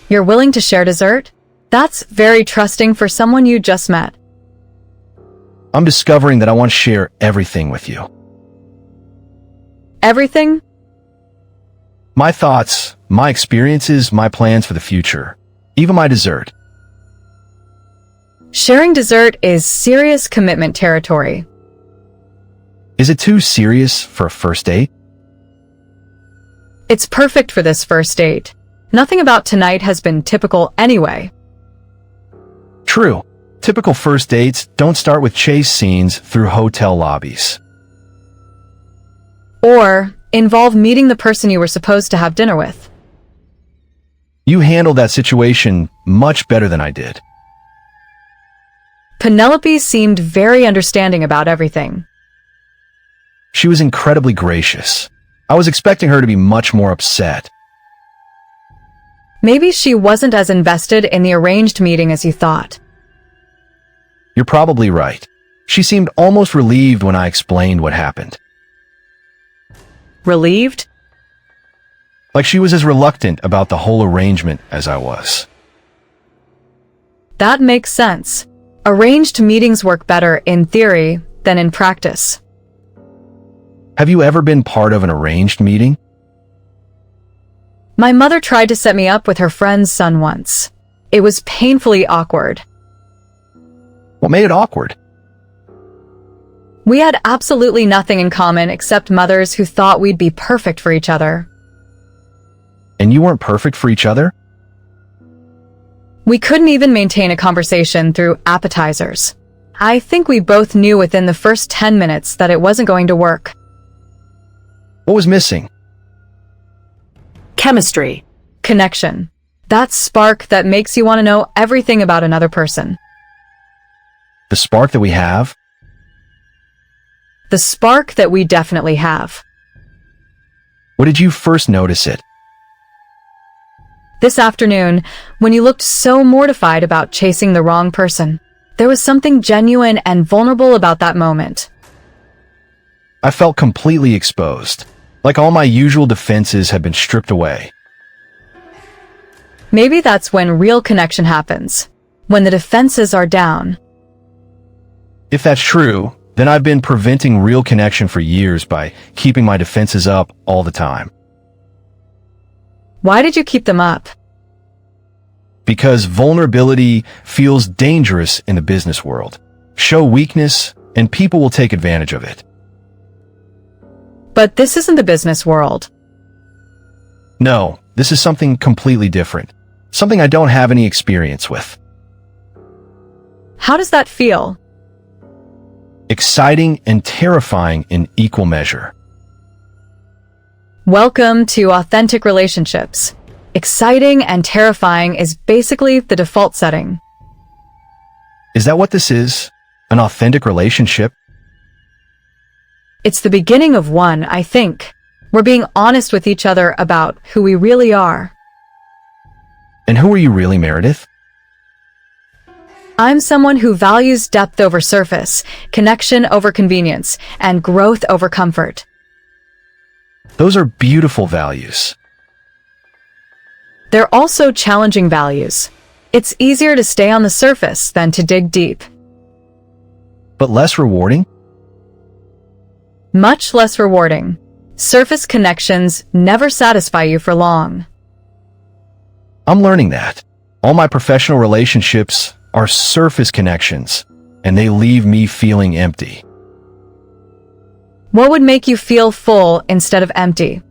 You're willing to share dessert? That's very trusting for someone you just met. I'm discovering that I want to share everything with you. Everything? My thoughts, my experiences, my plans for the future. Even my dessert. Sharing dessert is serious commitment territory. Is it too serious for a first date? It's perfect for this first date. Nothing about tonight has been typical anyway. True. Typical first dates don't start with chase scenes through hotel lobbies. Or involve meeting the person you were supposed to have dinner with. You handled that situation much better than I did. Penelope seemed very understanding about everything. She was incredibly gracious. I was expecting her to be much more upset. Maybe she wasn't as invested in the arranged meeting as you thought. You're probably right. She seemed almost relieved when I explained what happened. Relieved? Like she was as reluctant about the whole arrangement as I was. That makes sense. Arranged meetings work better in theory than in practice. Have you ever been part of an arranged meeting? My mother tried to set me up with her friend's son once. It was painfully awkward. What made it awkward? We had absolutely nothing in common except mothers who thought we'd be perfect for each other. And you weren't perfect for each other? We couldn't even maintain a conversation through appetizers. I think we both knew within the first 10 minutes that it wasn't going to work. What was missing? Chemistry. Connection. That spark that makes you want to know everything about another person. The spark that we have? The spark that we definitely have. When did you first notice it? This afternoon, when you looked so mortified about chasing the wrong person. There was something genuine and vulnerable about that moment. I felt completely exposed, like all my usual defenses had been stripped away. Maybe that's when real connection happens, when the defenses are down. If that's true, then I've been preventing real connection for years by keeping my defenses up all the time. Why did you keep them up? Because vulnerability feels dangerous in the business world. Show weakness, and people will take advantage of it. But this isn't the business world. No, this is something completely different. Something I don't have any experience with. How does that feel? Exciting and terrifying in equal measure. Welcome to authentic relationships. Exciting and terrifying is basically the default setting. Is that what this is? An authentic relationship? It's the beginning of one, I think. We're being honest with each other about who we really are. And who are you really, Meredith? I'm someone who values depth over surface, connection over convenience, and growth over comfort. Those are beautiful values. They're also challenging values. It's easier to stay on the surface than to dig deep. But less rewarding? Much less rewarding. Surface connections never satisfy you for long. I'm learning that. All my professional relationships are surface connections, and they leave me feeling empty. What would make you feel full instead of empty?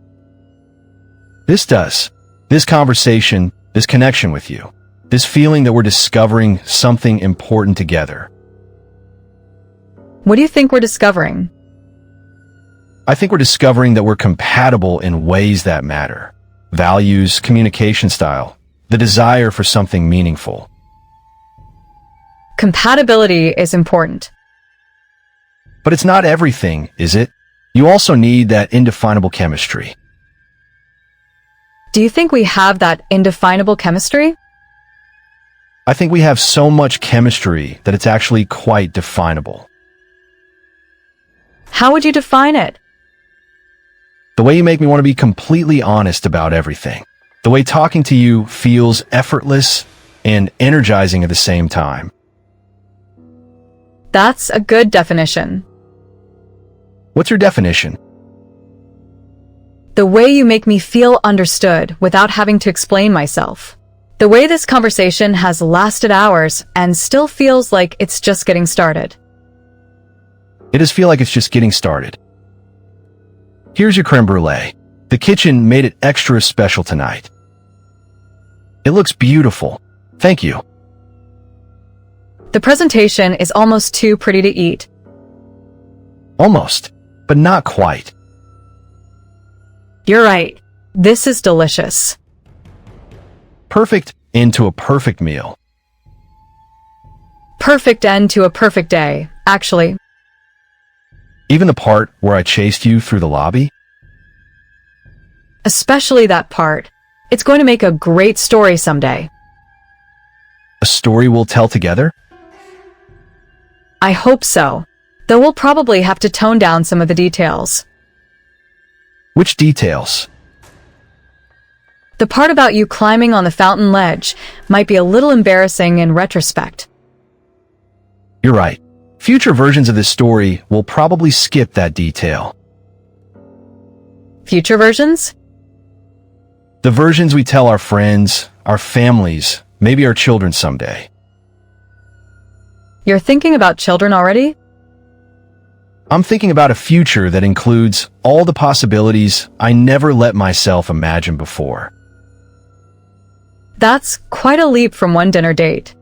This does. This conversation, this connection with you, this feeling that we're discovering something important together. What do you think we're discovering? I think we're discovering that we're compatible in ways that matter. Values, communication style, the desire for something meaningful. Compatibility is important. But it's not everything, is it? You also need that indefinable chemistry. Do you think we have that indefinable chemistry? I think we have so much chemistry that it's actually quite definable. How would you define it? The way you make me want to be completely honest about everything. The way talking to you feels effortless and energizing at the same time. That's a good definition. What's your definition? The way you make me feel understood without having to explain myself. The way this conversation has lasted hours and still feels like it's just getting started. It does feel like it's just getting started. Here's your creme brulee. The kitchen made it extra special tonight. It looks beautiful. Thank you. The presentation is almost too pretty to eat. Almost, but not quite. You're right. This is delicious. Perfect into a perfect meal. Perfect end to a perfect day, actually. Even the part where I chased you through the lobby? Especially that part. It's going to make a great story someday. A story we'll tell together? I hope so. Though we'll probably have to tone down some of the details. Which details? The part about you climbing on the fountain ledge might be a little embarrassing in retrospect. You're right. Future versions of this story will probably skip that detail. Future versions? The versions we tell our friends, our families, maybe our children someday. You're thinking about children already? I'm thinking about a future that includes all the possibilities I never let myself imagine before. That's quite a leap from one dinner date.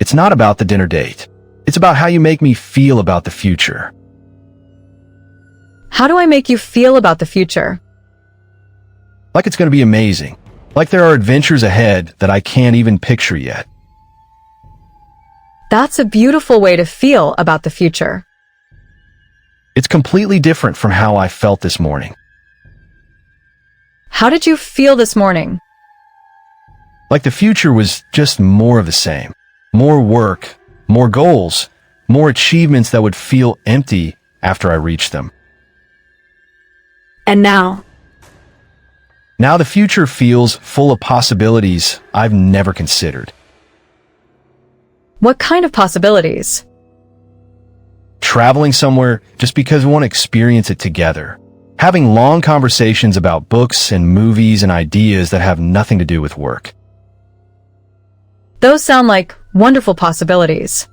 It's not about the dinner date. It's about how you make me feel about the future. How do I make you feel about the future? Like it's going to be amazing. Like there are adventures ahead that I can't even picture yet. That's a beautiful way to feel about the future. It's completely different from how I felt this morning. How did you feel this morning? Like the future was just more of the same. More work, more goals, more achievements that would feel empty after I reached them. And now? Now the future feels full of possibilities I've never considered. What kind of possibilities? Traveling somewhere just because we want to experience it together. Having long conversations about books and movies and ideas that have nothing to do with work. Those sound like wonderful possibilities.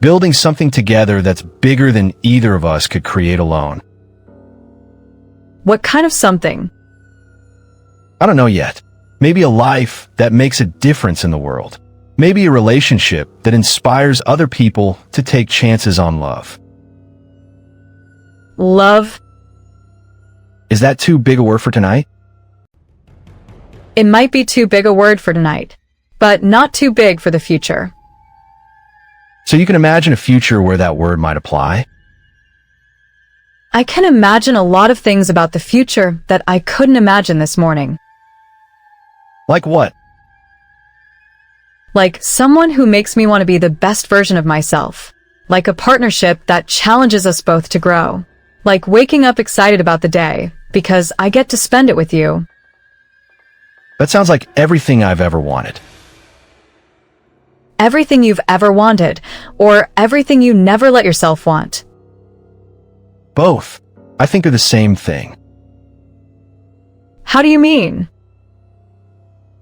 Building something together that's bigger than either of us could create alone. What kind of something? I don't know yet. Maybe a life that makes a difference in the world. Maybe a relationship that inspires other people to take chances on love. Love? Is that too big a word for tonight? It might be too big a word for tonight, but not too big for the future. So you can imagine a future where that word might apply? I can imagine a lot of things about the future that I couldn't imagine this morning. Like what? Like someone who makes me want to be the best version of myself. Like a partnership that challenges us both to grow. Like waking up excited about the day, because I get to spend it with you. That sounds like everything I've ever wanted. Everything you've ever wanted, or everything you never let yourself want. Both. I think they're the same thing. How do you mean?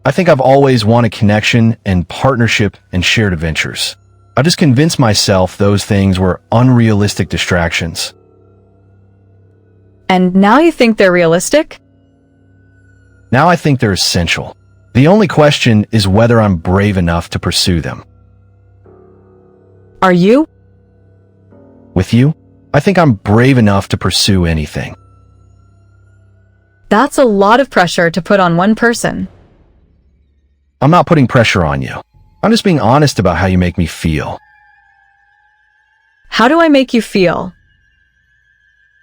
I think I've always wanted connection and partnership and shared adventures. I just convinced myself those things were unrealistic distractions. And now you think they're realistic? Now I think they're essential. The only question is whether I'm brave enough to pursue them. Are you? With you, I think I'm brave enough to pursue anything. That's a lot of pressure to put on one person. I'm not putting pressure on you. I'm just being honest about how you make me feel. How do I make you feel?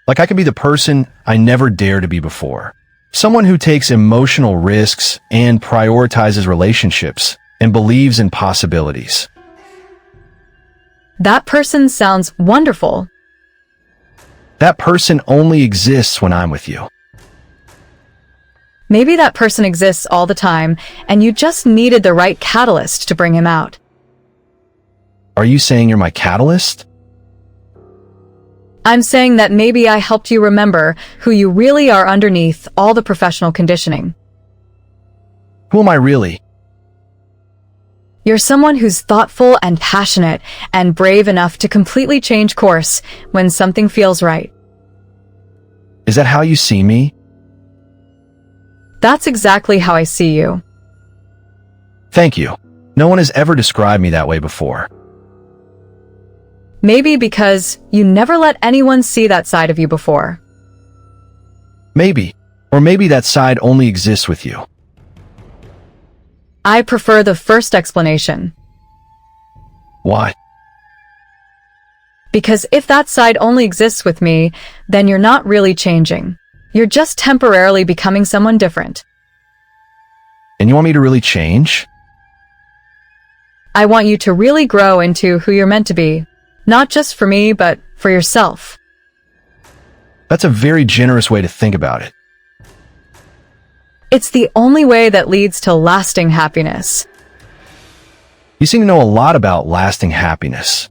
Like I could be the person I never dared to be before. Someone who takes emotional risks and prioritizes relationships and believes in possibilities. That person sounds wonderful. That person only exists when I'm with you. Maybe that person exists all the time, and you just needed the right catalyst to bring him out. Are you saying you're my catalyst? I'm saying that maybe I helped you remember who you really are underneath all the professional conditioning. Who am I really? You're someone who's thoughtful and passionate and brave enough to completely change course when something feels right. Is that how you see me? That's exactly how I see you. Thank you. No one has ever described me that way before. Maybe because you never let anyone see that side of you before. Maybe. Or maybe that side only exists with you. I prefer the first explanation. Why? Because if that side only exists with me, then you're not really changing. You're just temporarily becoming someone different. And you want me to really change? I want you to really grow into who you're meant to be. Not just for me, but for yourself. That's a very generous way to think about it. It's the only way that leads to lasting happiness. You seem to know a lot about lasting happiness.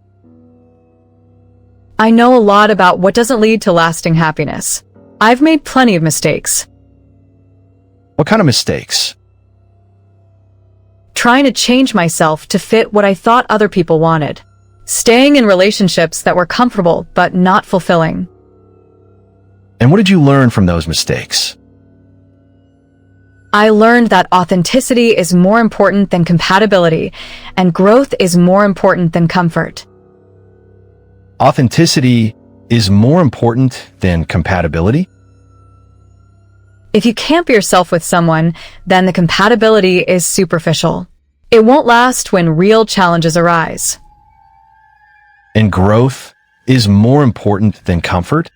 I know a lot about what doesn't lead to lasting happiness. I've made plenty of mistakes. What kind of mistakes? Trying to change myself to fit what I thought other people wanted. Staying in relationships that were comfortable but not fulfilling. And what did you learn from those mistakes? I learned that authenticity is more important than compatibility, and growth is more important than comfort. Authenticity is more important than compatibility? If you can't be yourself with someone, then the compatibility is superficial. It won't last when real challenges arise. And growth is more important than comfort?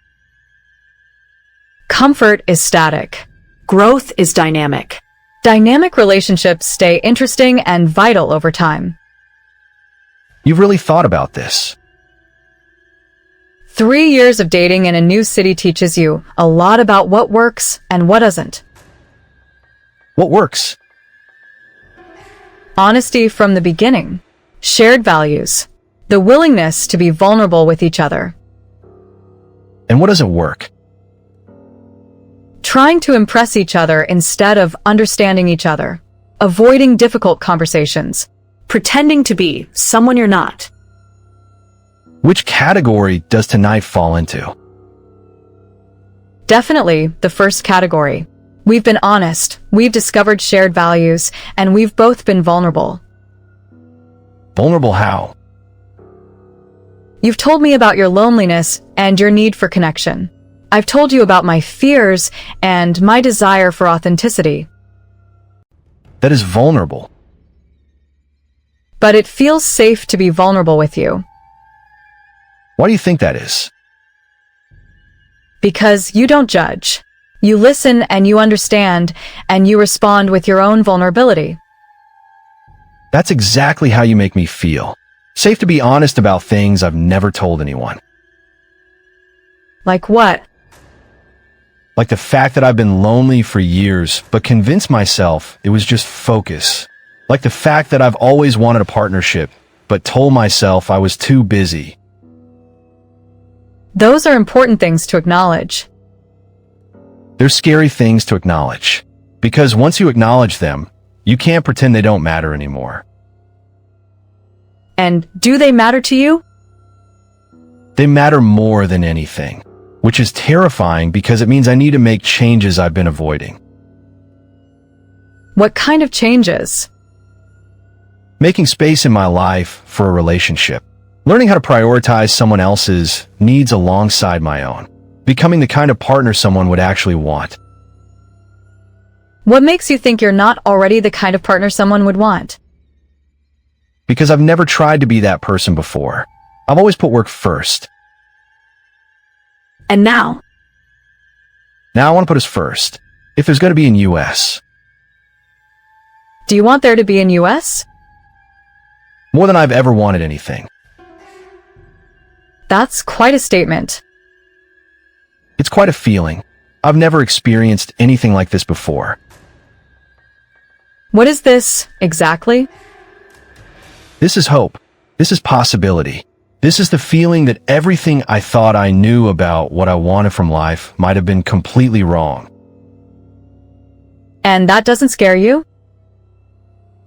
Comfort is static. Growth is dynamic. Dynamic relationships stay interesting and vital over time. You've really thought about this. 3 years of dating in a new city teaches you a lot about what works and what doesn't. What works? Honesty from the beginning. Shared values. The willingness to be vulnerable with each other. And what doesn't work? Trying to impress each other instead of understanding each other. Avoiding difficult conversations. Pretending to be someone you're not. Which category does tonight fall into? Definitely the first category. We've been honest, we've discovered shared values, and we've both been vulnerable. Vulnerable how? You've told me about your loneliness and your need for connection. I've told you about my fears and my desire for authenticity. That is vulnerable. But it feels safe to be vulnerable with you. Why do you think that is? Because you don't judge. You listen and you understand, and you respond with your own vulnerability. That's exactly how you make me feel. Safe to be honest about things I've never told anyone. Like what? Like the fact that I've been lonely for years, but convinced myself it was just focus. Like the fact that I've always wanted a partnership, but told myself I was too busy. Those are important things to acknowledge. They're scary things to acknowledge. Because once you acknowledge them, you can't pretend they don't matter anymore. And do they matter to you? They matter more than anything, which is terrifying because it means I need to make changes I've been avoiding. What kind of changes? Making space in my life for a relationship. Learning how to prioritize someone else's needs alongside my own. Becoming the kind of partner someone would actually want. What makes you think you're not already the kind of partner someone would want? Because I've never tried to be that person before. I've always put work first. And now? Now I want to put us first. If there's going to be in US. Do you want there to be in US? More than I've ever wanted anything. That's quite a statement. It's quite a feeling. I've never experienced anything like this before. What is this, exactly? This is hope. This is possibility. This is the feeling that everything I thought I knew about what I wanted from life might have been completely wrong. And that doesn't scare you?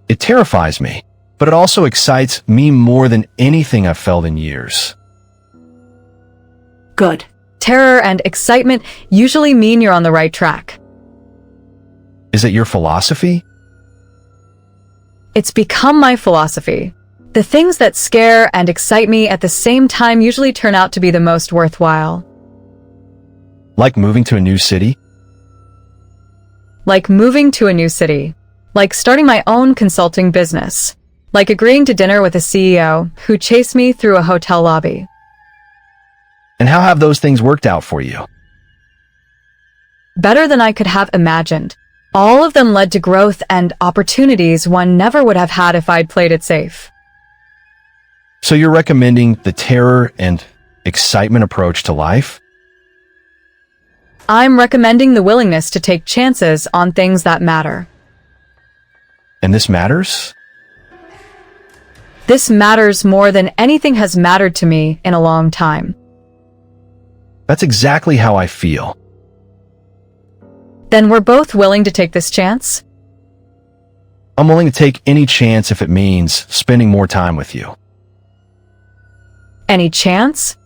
It terrifies me, but it also excites me more than anything I've felt in years. Good. Terror and excitement usually mean you're on the right track. Is it your philosophy? It's become my philosophy. The things that scare and excite me at the same time usually turn out to be the most worthwhile. Like moving to a new city? Like moving to a new city. Like starting my own consulting business. Like agreeing to dinner with a CEO who chased me through a hotel lobby. And how have those things worked out for you? Better than I could have imagined. All of them led to growth and opportunities one never would have had if I'd played it safe. So you're recommending the terror and excitement approach to life? I'm recommending the willingness to take chances on things that matter. And this matters? This matters more than anything has mattered to me in a long time. That's exactly how I feel. Then we're both willing to take this chance? I'm willing to take any chance if it means spending more time with you. Any chance?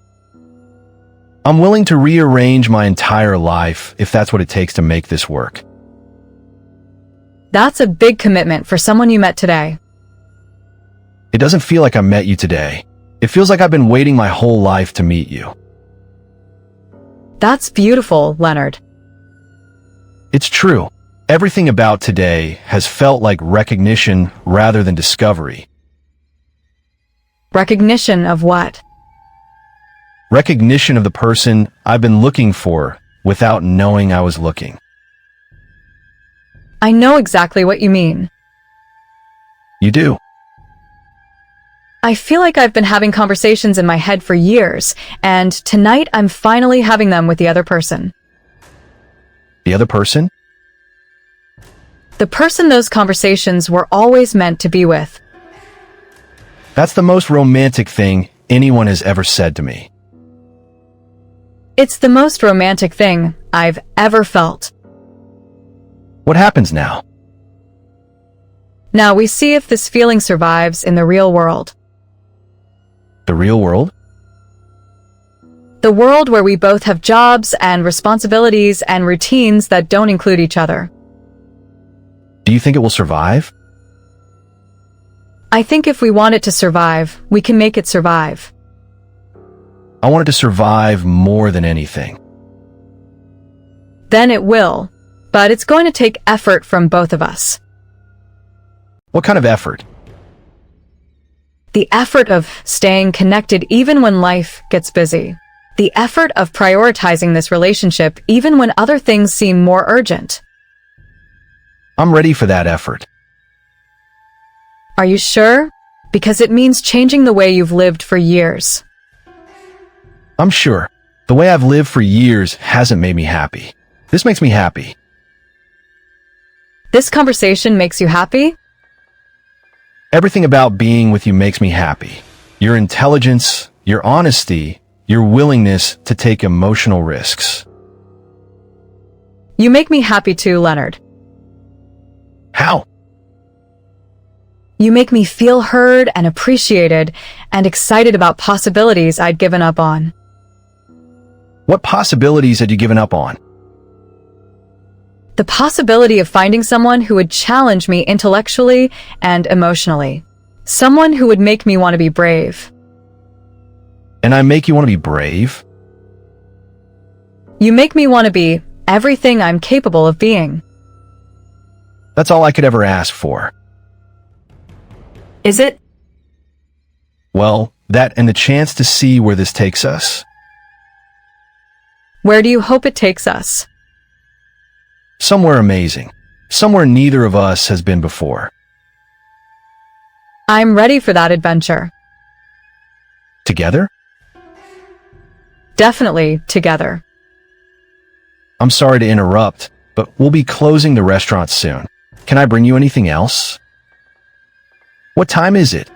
I'm willing to rearrange my entire life if that's what it takes to make this work. That's a big commitment for someone you met today. It doesn't feel like I met you today. It feels like I've been waiting my whole life to meet you. That's beautiful, Leonard. It's true. Everything about today has felt like recognition rather than discovery. Recognition of what? Recognition of the person I've been looking for without knowing I was looking. I know exactly what you mean. You do. I feel like I've been having conversations in my head for years, and tonight I'm finally having them with the other person. The other person? The person those conversations were always meant to be with. That's the most romantic thing anyone has ever said to me. It's the most romantic thing I've ever felt. What happens now? Now we see if this feeling survives in the real world. The real world? The world where we both have jobs and responsibilities and routines that don't include each other. Do you think it will survive? I think if we want it to survive, we can make it survive. I want it to survive more than anything. then it will. But it's going to take effort from both of us. What kind of effort? The effort of staying connected even when life gets busy. The effort of prioritizing this relationship even when other things seem more urgent. I'm ready for that effort. Are you sure? Because it means changing the way you've lived for years. I'm sure. The way I've lived for years hasn't made me happy. This makes me happy. This conversation makes you happy? Everything about being with you makes me happy. Your intelligence, your honesty, your willingness to take emotional risks. You make me happy too, Leonard. How? You make me feel heard and appreciated and excited about possibilities I'd given up on. What possibilities had you given up on? The possibility of finding someone who would challenge me intellectually and emotionally. Someone who would make me want to be brave. And I make you want to be brave? You make me want to be everything I'm capable of being. That's all I could ever ask for. Is it? Well, that and the chance to see where this takes us. Where do you hope it takes us? Somewhere amazing. Somewhere neither of us has been before. I'm ready for that adventure. Together? Definitely together. I'm sorry to interrupt, but we'll be closing the restaurant soon. Can I bring you anything else? What time is it?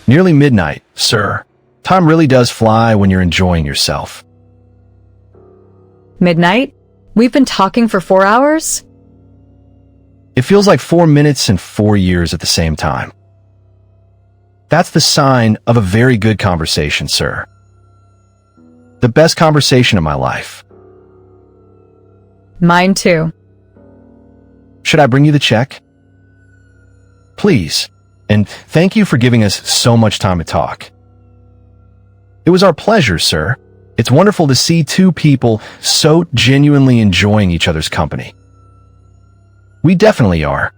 Nearly midnight, sir. Time really does fly when you're enjoying yourself. Midnight? We've been talking for 4 hours? It feels like 4 minutes and 4 years at the same time. That's the sign of a very good conversation, sir. The best conversation of my life. Mine too. Should I bring you the check? Please. And thank you for giving us so much time to talk. It was our pleasure, sir. It's wonderful to see two people so genuinely enjoying each other's company. We definitely are.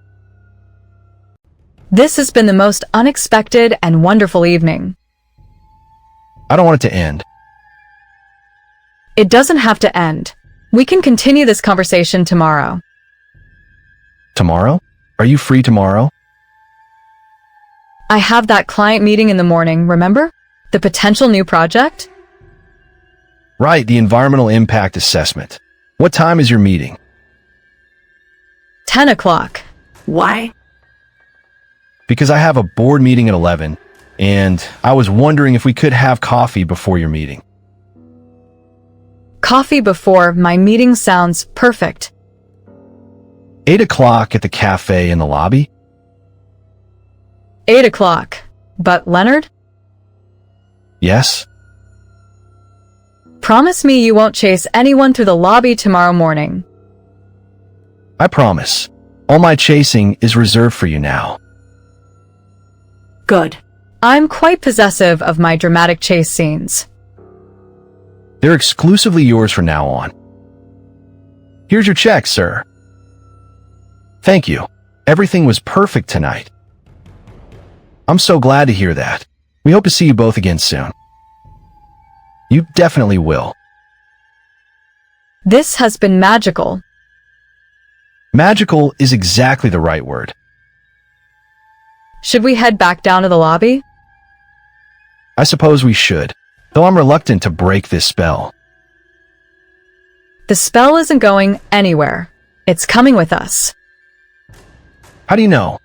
This has been the most unexpected and wonderful evening. I don't want it to end. It doesn't have to end. We can continue this conversation tomorrow. Tomorrow? Are you free tomorrow? I have that client meeting in the morning, remember? The potential new project? Right, the environmental impact assessment. What time is your meeting? 10 o'clock. Why? Because I have a board meeting at 11, and I was wondering if we could have coffee before your meeting. Coffee before my meeting sounds perfect. 8 o'clock at the cafe in the lobby? 8 o'clock. But Leonard? Yes? Promise me you won't chase anyone through the lobby tomorrow morning. I promise. All my chasing is reserved for you now. Good. I'm quite possessive of my dramatic chase scenes. They're exclusively yours from now on. Here's your check, sir. Thank you. Everything was perfect tonight. I'm so glad to hear that. We hope to see you both again soon. You definitely will. This has been magical. Magical is exactly the right word. Should we head back down to the lobby? I suppose we should, though I'm reluctant to break this spell. The spell isn't going anywhere. It's coming with us. How do you know?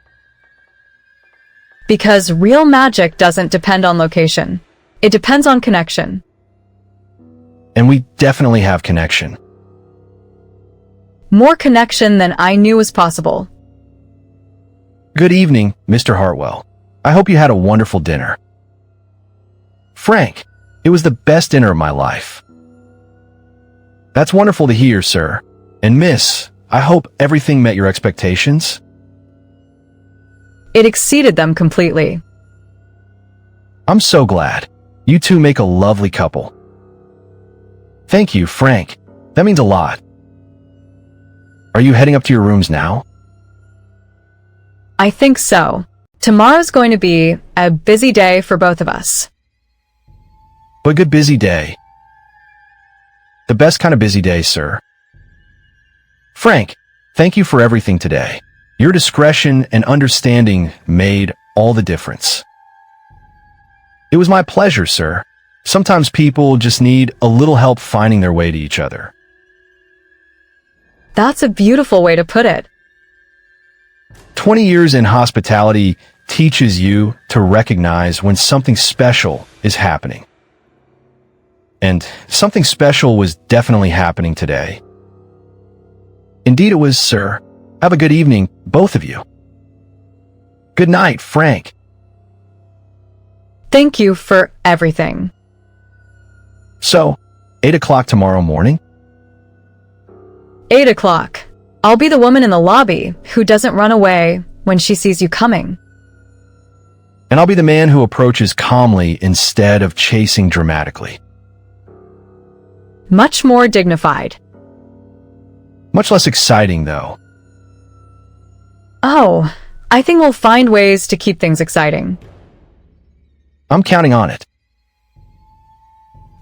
Because real magic doesn't depend on location. It depends on connection. And we definitely have connection. More connection than I knew was possible. Good evening, Mr. Hartwell. I hope you had a wonderful dinner. Frank, it was the best dinner of my life. That's wonderful to hear, sir. And miss, I hope everything met your expectations. It exceeded them completely. I'm so glad. You two make a lovely couple. Thank you, Frank. That means a lot. Are you heading up to your rooms now? I think so. Tomorrow's going to be a busy day for both of us. But good busy day. The best kind of busy day, sir. Frank, thank you for everything today. Your discretion and understanding made all the difference. It was my pleasure, sir. Sometimes people just need a little help finding their way to each other. That's a beautiful way to put it. 20 years in hospitality teaches you to recognize when something special is happening. And something special was definitely happening today. Indeed it was, sir. Have a good evening, both of you. Good night, Frank. Thank you for everything. So, 8 o'clock tomorrow morning? 8 o'clock. I'll be the woman in the lobby who doesn't run away when she sees you coming. And I'll be the man who approaches calmly instead of chasing dramatically. Much more dignified. Much less exciting, though. Oh, I think we'll find ways to keep things exciting. I'm counting on it.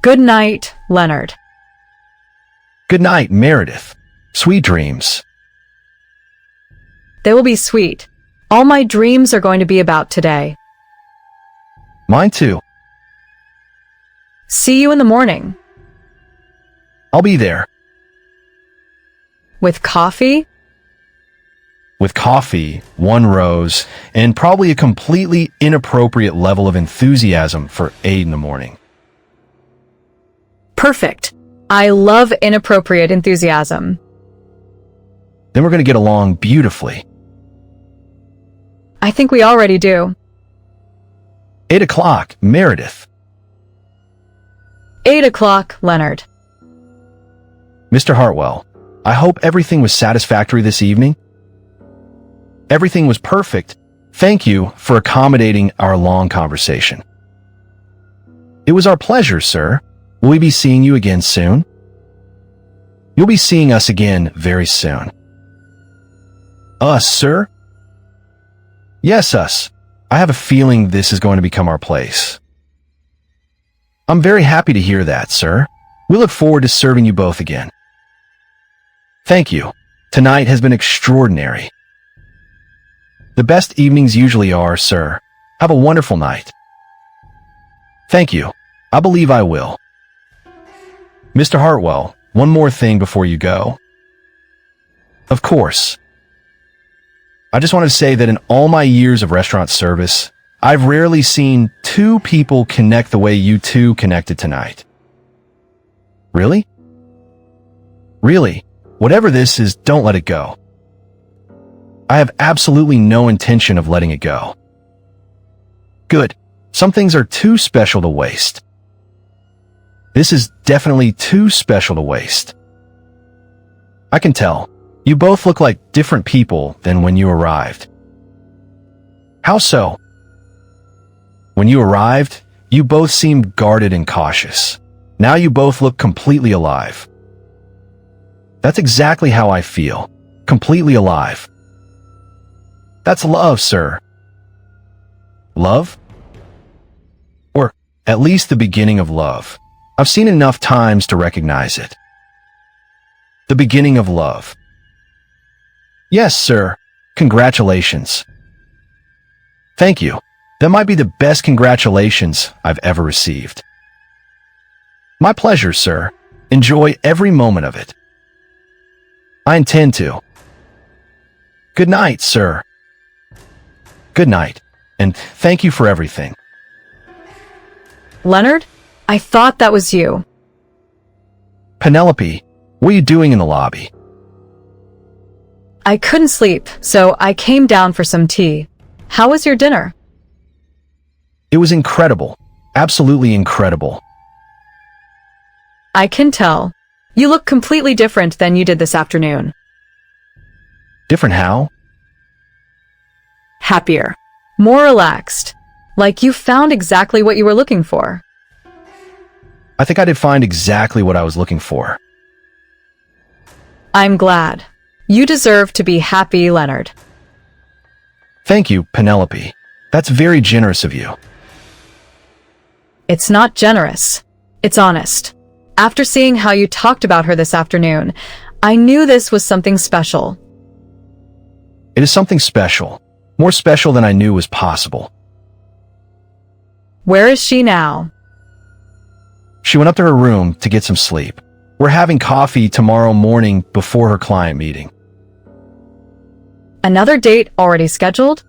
Good night, Leonard. Good night, Meredith. Sweet dreams. They will be sweet. All my dreams are going to be about today. Mine too. See you in the morning. I'll be there. With coffee? With coffee, one rose, and probably a completely inappropriate level of enthusiasm for 8 in the morning. Perfect. I love inappropriate enthusiasm. Then we're going to get along beautifully. I think we already do. 8 o'clock, Meredith. 8 o'clock, Leonard. Mr. Hartwell, I hope everything was satisfactory this evening. Everything was perfect. Thank you for accommodating our long conversation. It was our pleasure, sir. Will we be seeing you again soon? You'll be seeing us again very soon. Us, sir? Yes, us. I have a feeling this is going to become our place. I'm very happy to hear that, sir. We look forward to serving you both again. Thank you. Tonight has been extraordinary. The best evenings usually are, sir. Have a wonderful night. Thank you. I believe I will. Mr. Hartwell, one more thing before you go. Of course. I just wanted to say that in all my years of restaurant service, I've rarely seen two people connect the way you two connected tonight. Really? Really? Whatever this is, don't let it go. I have absolutely no intention of letting it go. Good. Some things are too special to waste. This is definitely too special to waste. I can tell. You both look like different people than when you arrived. How so? When you arrived, you both seemed guarded and cautious. Now you both look completely alive. That's exactly how I feel. Completely alive. That's love, sir. Love? Or at least the beginning of love. I've seen enough times to recognize it. The beginning of love. Yes, sir. Congratulations. Thank you. That might be the best congratulations I've ever received. My pleasure, sir. Enjoy every moment of it. I intend to. Good night, sir. Good night, and thank you for everything. Leonard? I thought that was you. Penelope, what are you doing in the lobby? I couldn't sleep, so I came down for some tea. How was your dinner? It was incredible. Absolutely incredible. I can tell. You look completely different than you did this afternoon. Different how? Happier. More relaxed. Like you found exactly what you were looking for. I think I did find exactly what I was looking for. I'm glad. You deserve to be happy, Leonard. Thank you, Penelope. That's very generous of you. It's not generous. It's honest. After seeing how you talked about her this afternoon, I knew this was something special. It is something special. More special than I knew was possible. Where is she now? She went up to her room to get some sleep. We're having coffee tomorrow morning before her client meeting. Another date already scheduled?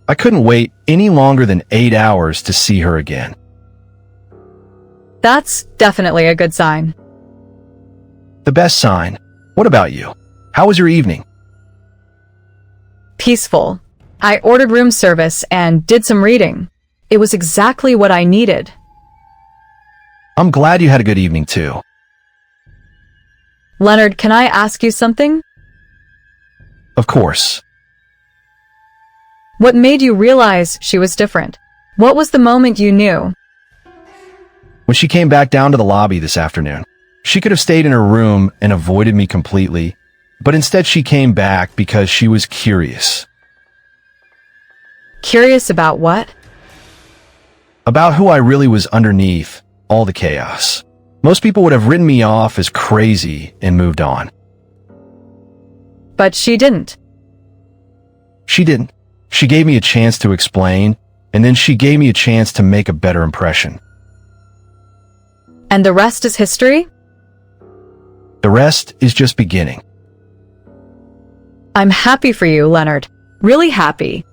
I couldn't wait any longer than 8 hours to see her again. That's definitely a good sign. The best sign. What about you? How was your evening? Peaceful. I ordered room service and did some reading. It was exactly what I needed. I'm glad you had a good evening too. Leonard, can I ask you something? Of course. What made you realize she was different? What was the moment you knew? When she came back down to the lobby this afternoon, she could have stayed in her room and avoided me completely, but instead she came back because she was curious. Curious about what? About who I really was underneath all the chaos. Most people would have written me off as crazy and moved on. But she didn't. She didn't. She gave me a chance to explain, and then she gave me a chance to make a better impression. And the rest is history? The rest is just beginning. I'm happy for you, Leonard. Really happy.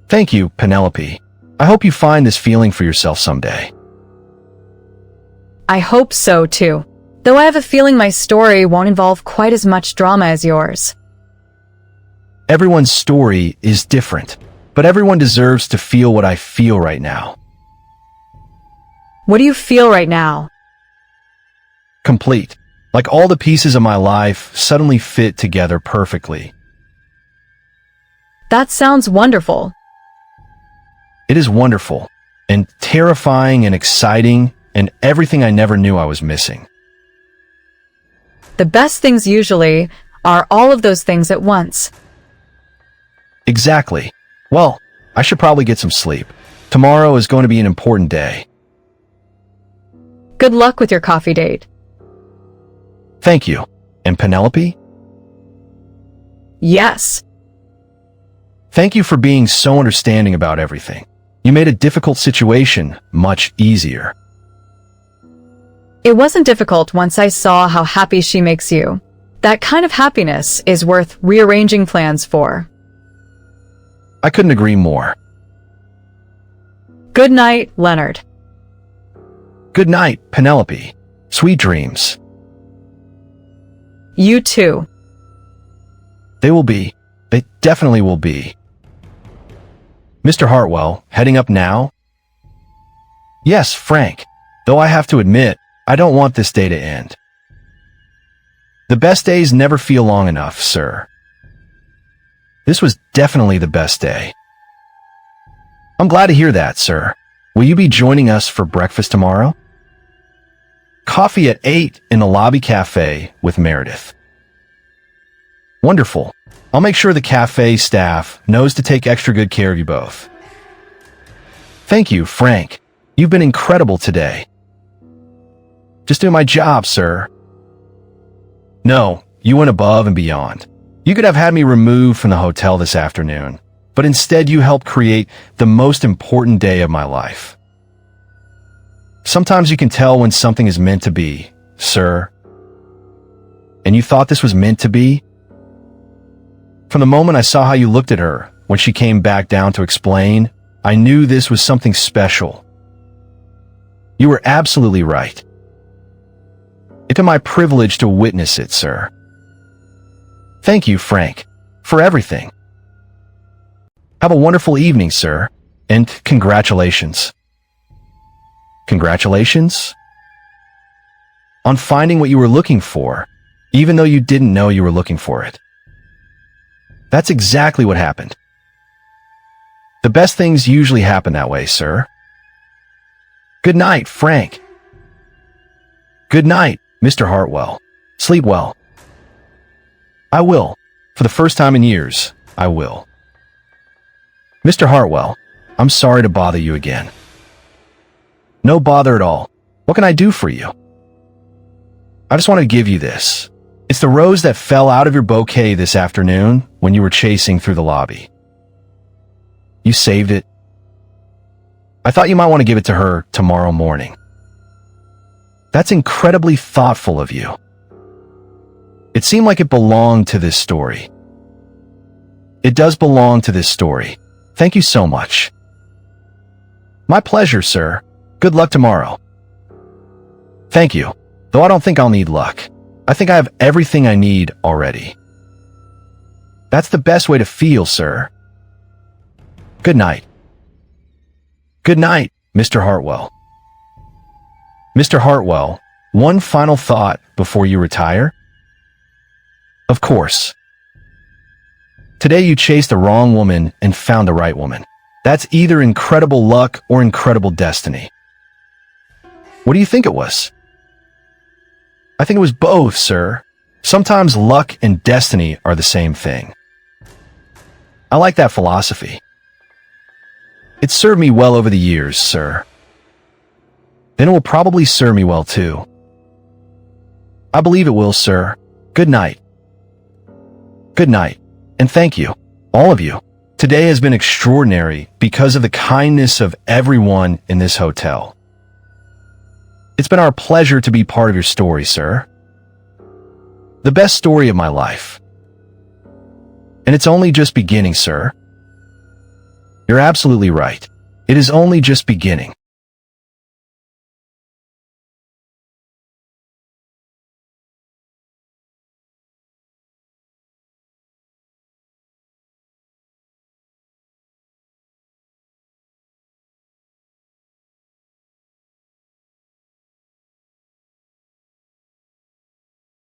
Thank you, Penelope. I hope you find this feeling for yourself someday. I hope so, too. Though I have a feeling my story won't involve quite as much drama as yours. Everyone's story is different, but everyone deserves to feel what I feel right now. What do you feel right now? Complete. Like all the pieces of my life suddenly fit together perfectly. That sounds wonderful. It is wonderful, and terrifying and exciting, and everything I never knew I was missing. The best things usually are all of those things at once. Exactly. Well, I should probably get some sleep. Tomorrow is going to be an important day. Good luck with your coffee date. Thank you. And Penelope? Yes. Thank you for being so understanding about everything. You made a difficult situation much easier. It wasn't difficult once I saw how happy she makes you. That kind of happiness is worth rearranging plans for. I couldn't agree more. Good night, Leonard. Good night, Penelope. Sweet dreams. You too. They will be. They definitely will be. Mr. Hartwell, heading up now? Yes, Frank. Though I have to admit, I don't want this day to end. The best days never feel long enough, sir. This was definitely the best day. I'm glad to hear that, sir. Will you be joining us for breakfast tomorrow? Coffee at 8 in the lobby cafe with Meredith. Wonderful. I'll make sure the cafe staff knows to take extra good care of you both. Thank you, Frank. You've been incredible today. Just doing my job, sir. No, you went above and beyond. You could have had me removed from the hotel this afternoon, but instead you helped create the most important day of my life. Sometimes you can tell when something is meant to be, sir. And you thought this was meant to be? From the moment I saw how you looked at her when she came back down to explain, I knew this was something special. You were absolutely right. It's been my privilege to witness it, sir. Thank you, Frank, for everything. Have a wonderful evening, sir, and congratulations. Congratulations? On finding what you were looking for, even though you didn't know you were looking for it. That's exactly what happened. The best things usually happen that way, sir. Good night, Frank. Good night, Mr. Hartwell. Sleep well. I will. For the first time in years, I will. Mr. Hartwell, I'm sorry to bother you again. No bother at all. What can I do for you? I just want to give you this. It's the rose that fell out of your bouquet this afternoon when you were chasing through the lobby. You saved it. I thought you might want to give it to her tomorrow morning. That's incredibly thoughtful of you. It seemed like it belonged to this story. It does belong to this story. Thank you so much. My pleasure, sir. Good luck tomorrow. Thank you, though I don't think I'll need luck. I think I have everything I need already. That's the best way to feel, sir. Good night. Good night, Mr. Hartwell. Mr. Hartwell, one final thought before you retire? Of course. Today you chased the wrong woman and found the right woman. That's either incredible luck or incredible destiny. What do you think it was? I think it was both, sir. Sometimes luck and destiny are the same thing. I like that philosophy. It served me well over the years, sir. Then it will probably serve me well too. I believe it will, sir. Good night. Good night, and thank you, all of you. Today has been extraordinary because of the kindness of everyone in this hotel. It's been our pleasure to be part of your story, sir. The best story of my life. And it's only just beginning, sir. You're absolutely right. It is only just beginning.